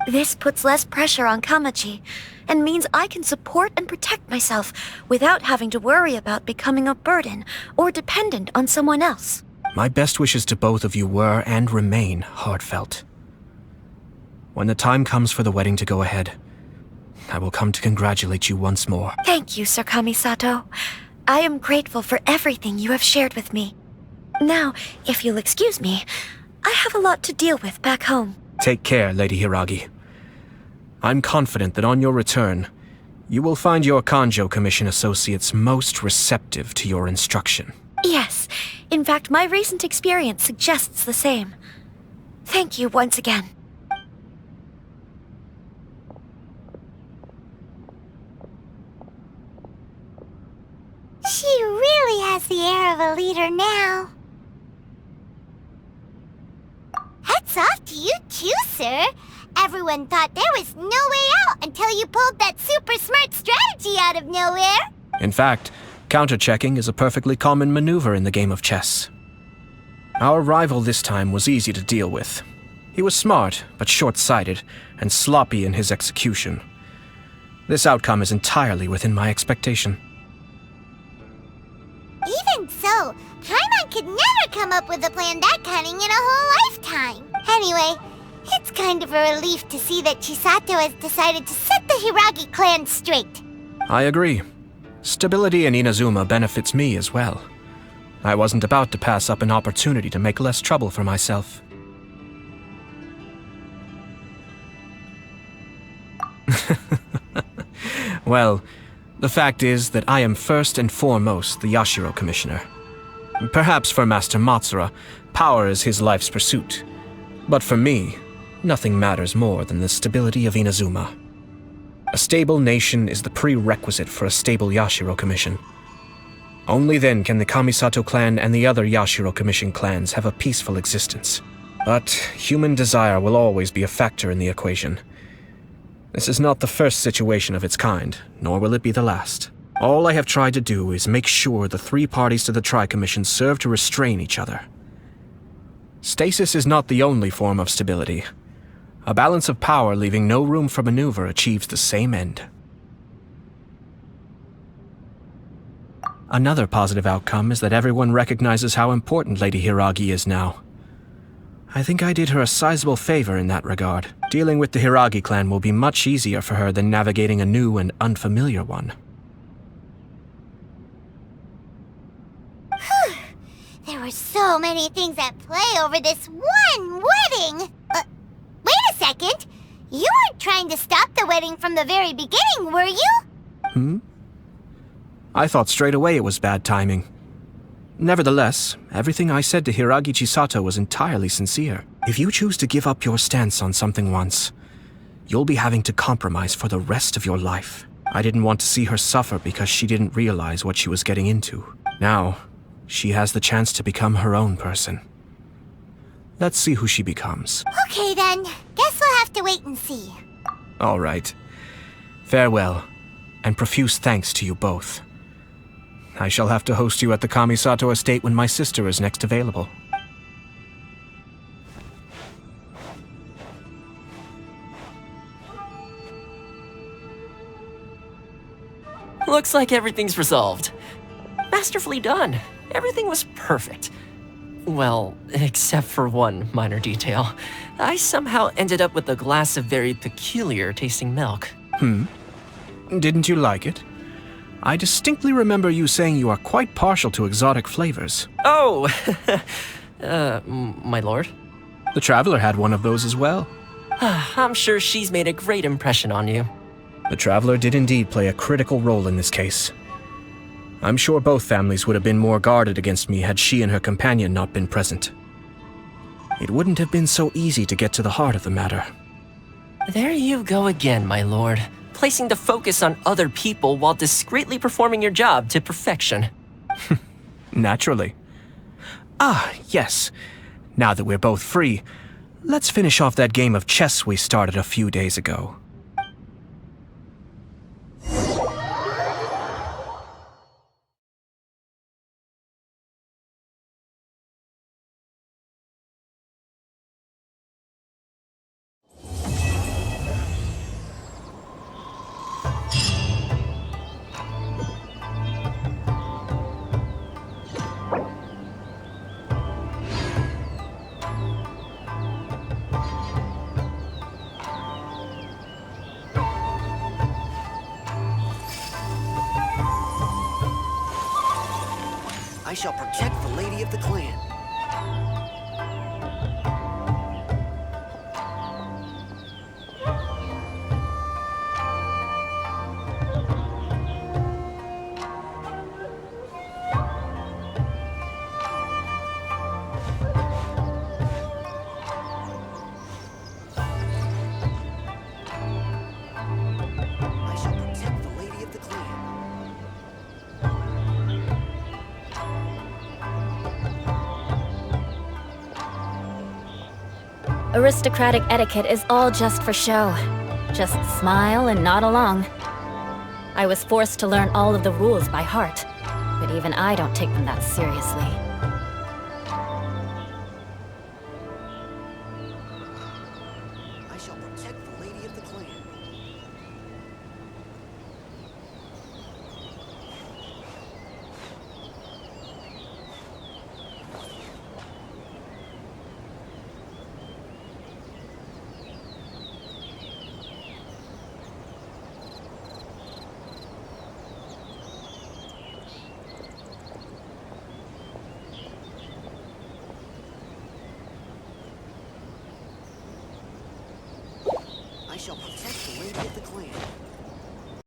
Speaker 17: This puts less pressure on Kamaji, and means I can support and protect myself without having to worry about becoming a burden or dependent on someone else.
Speaker 6: My best wishes to both of you were and remain heartfelt. When the time comes for the wedding to go ahead, I will come to congratulate you once more.
Speaker 17: Thank you, Sir Kamisato. I am grateful for everything you have shared with me. Now, if you'll excuse me, I have a lot to deal with back home.
Speaker 6: Take care, Lady Hiragi. I'm confident that on your return, you will find your Kanjo Commission associates most receptive to your instruction.
Speaker 17: Yes, in fact, my recent experience suggests the same. Thank you once again.
Speaker 1: She really has the air of a leader now. Hats off to you too, sir. Everyone thought there was no way out until you pulled that super smart strategy out of nowhere.
Speaker 6: In fact, counter-checking is a perfectly common maneuver in the game of chess. Our rival this time was easy to deal with. He was smart, but short-sighted, and sloppy in his execution. This outcome is entirely within my expectation.
Speaker 1: Even so, Paimon could never come up with a plan that cunning in a whole lifetime. Anyway, it's kind of a relief to see that Chisato has decided to set the Hiragi clan straight.
Speaker 6: I agree. Stability in Inazuma benefits me as well. I wasn't about to pass up an opportunity to make less trouble for myself. Well, the fact is that I am first and foremost the Yashiro Commissioner. Perhaps for Master Matsura, power is his life's pursuit. But for me, nothing matters more than the stability of Inazuma. A stable nation is the prerequisite for a stable Yashiro Commission. Only then can the Kamisato clan and the other Yashiro Commission clans have a peaceful existence. But human desire will always be a factor in the equation. This is not the first situation of its kind, nor will it be the last. All I have tried to do is make sure the three parties to the Tri-Commission serve to restrain each other. Stasis is not the only form of stability. A balance of power leaving no room for maneuver achieves the same end. Another positive outcome is that everyone recognizes how important Lady Hiragi is now. I think I did her a sizable favor in that regard. Dealing with the Hiragi clan will be much easier for her than navigating a new and unfamiliar one.
Speaker 1: There were so many things at play over this one wedding! Wait a second! You weren't trying to stop the wedding from the very beginning, were you?
Speaker 6: I thought straight away it was bad timing. Nevertheless, everything I said to Hiragi Chisato was entirely sincere. If you choose to give up your stance on something once, you'll be having to compromise for the rest of your life. I didn't want to see her suffer because she didn't realize what she was getting into. Now, she has the chance to become her own person. Let's see who she becomes.
Speaker 1: Okay then, guess we'll have to wait and see.
Speaker 6: All right. Farewell, and profuse thanks to you both. I shall have to host you at the Kamisato estate when my sister is next available.
Speaker 5: Looks like everything's resolved. Masterfully done. Everything was perfect. Well, except for one minor detail. I somehow ended up with a glass of very peculiar tasting milk.
Speaker 6: Didn't you like it? I distinctly remember you saying you are quite partial to exotic flavors.
Speaker 5: Oh! My lord?
Speaker 6: The Traveler had one of those as well.
Speaker 5: I'm sure she's made a great impression on you.
Speaker 6: The Traveler did indeed play a critical role in this case. I'm sure both families would have been more guarded against me had she and her companion not been present. It wouldn't have been so easy to get to the heart of the matter.
Speaker 5: There you go again, my lord. Placing the focus on other people while discreetly performing your job to perfection.
Speaker 6: Naturally. Ah, yes. Now that we're both free, let's finish off that game of chess we started a few days ago.
Speaker 18: I shall protect the lady of the clan.
Speaker 4: Aristocratic etiquette is all just for show. Just smile and nod along. I was forced to learn all of the rules by heart, but even I don't take them that seriously.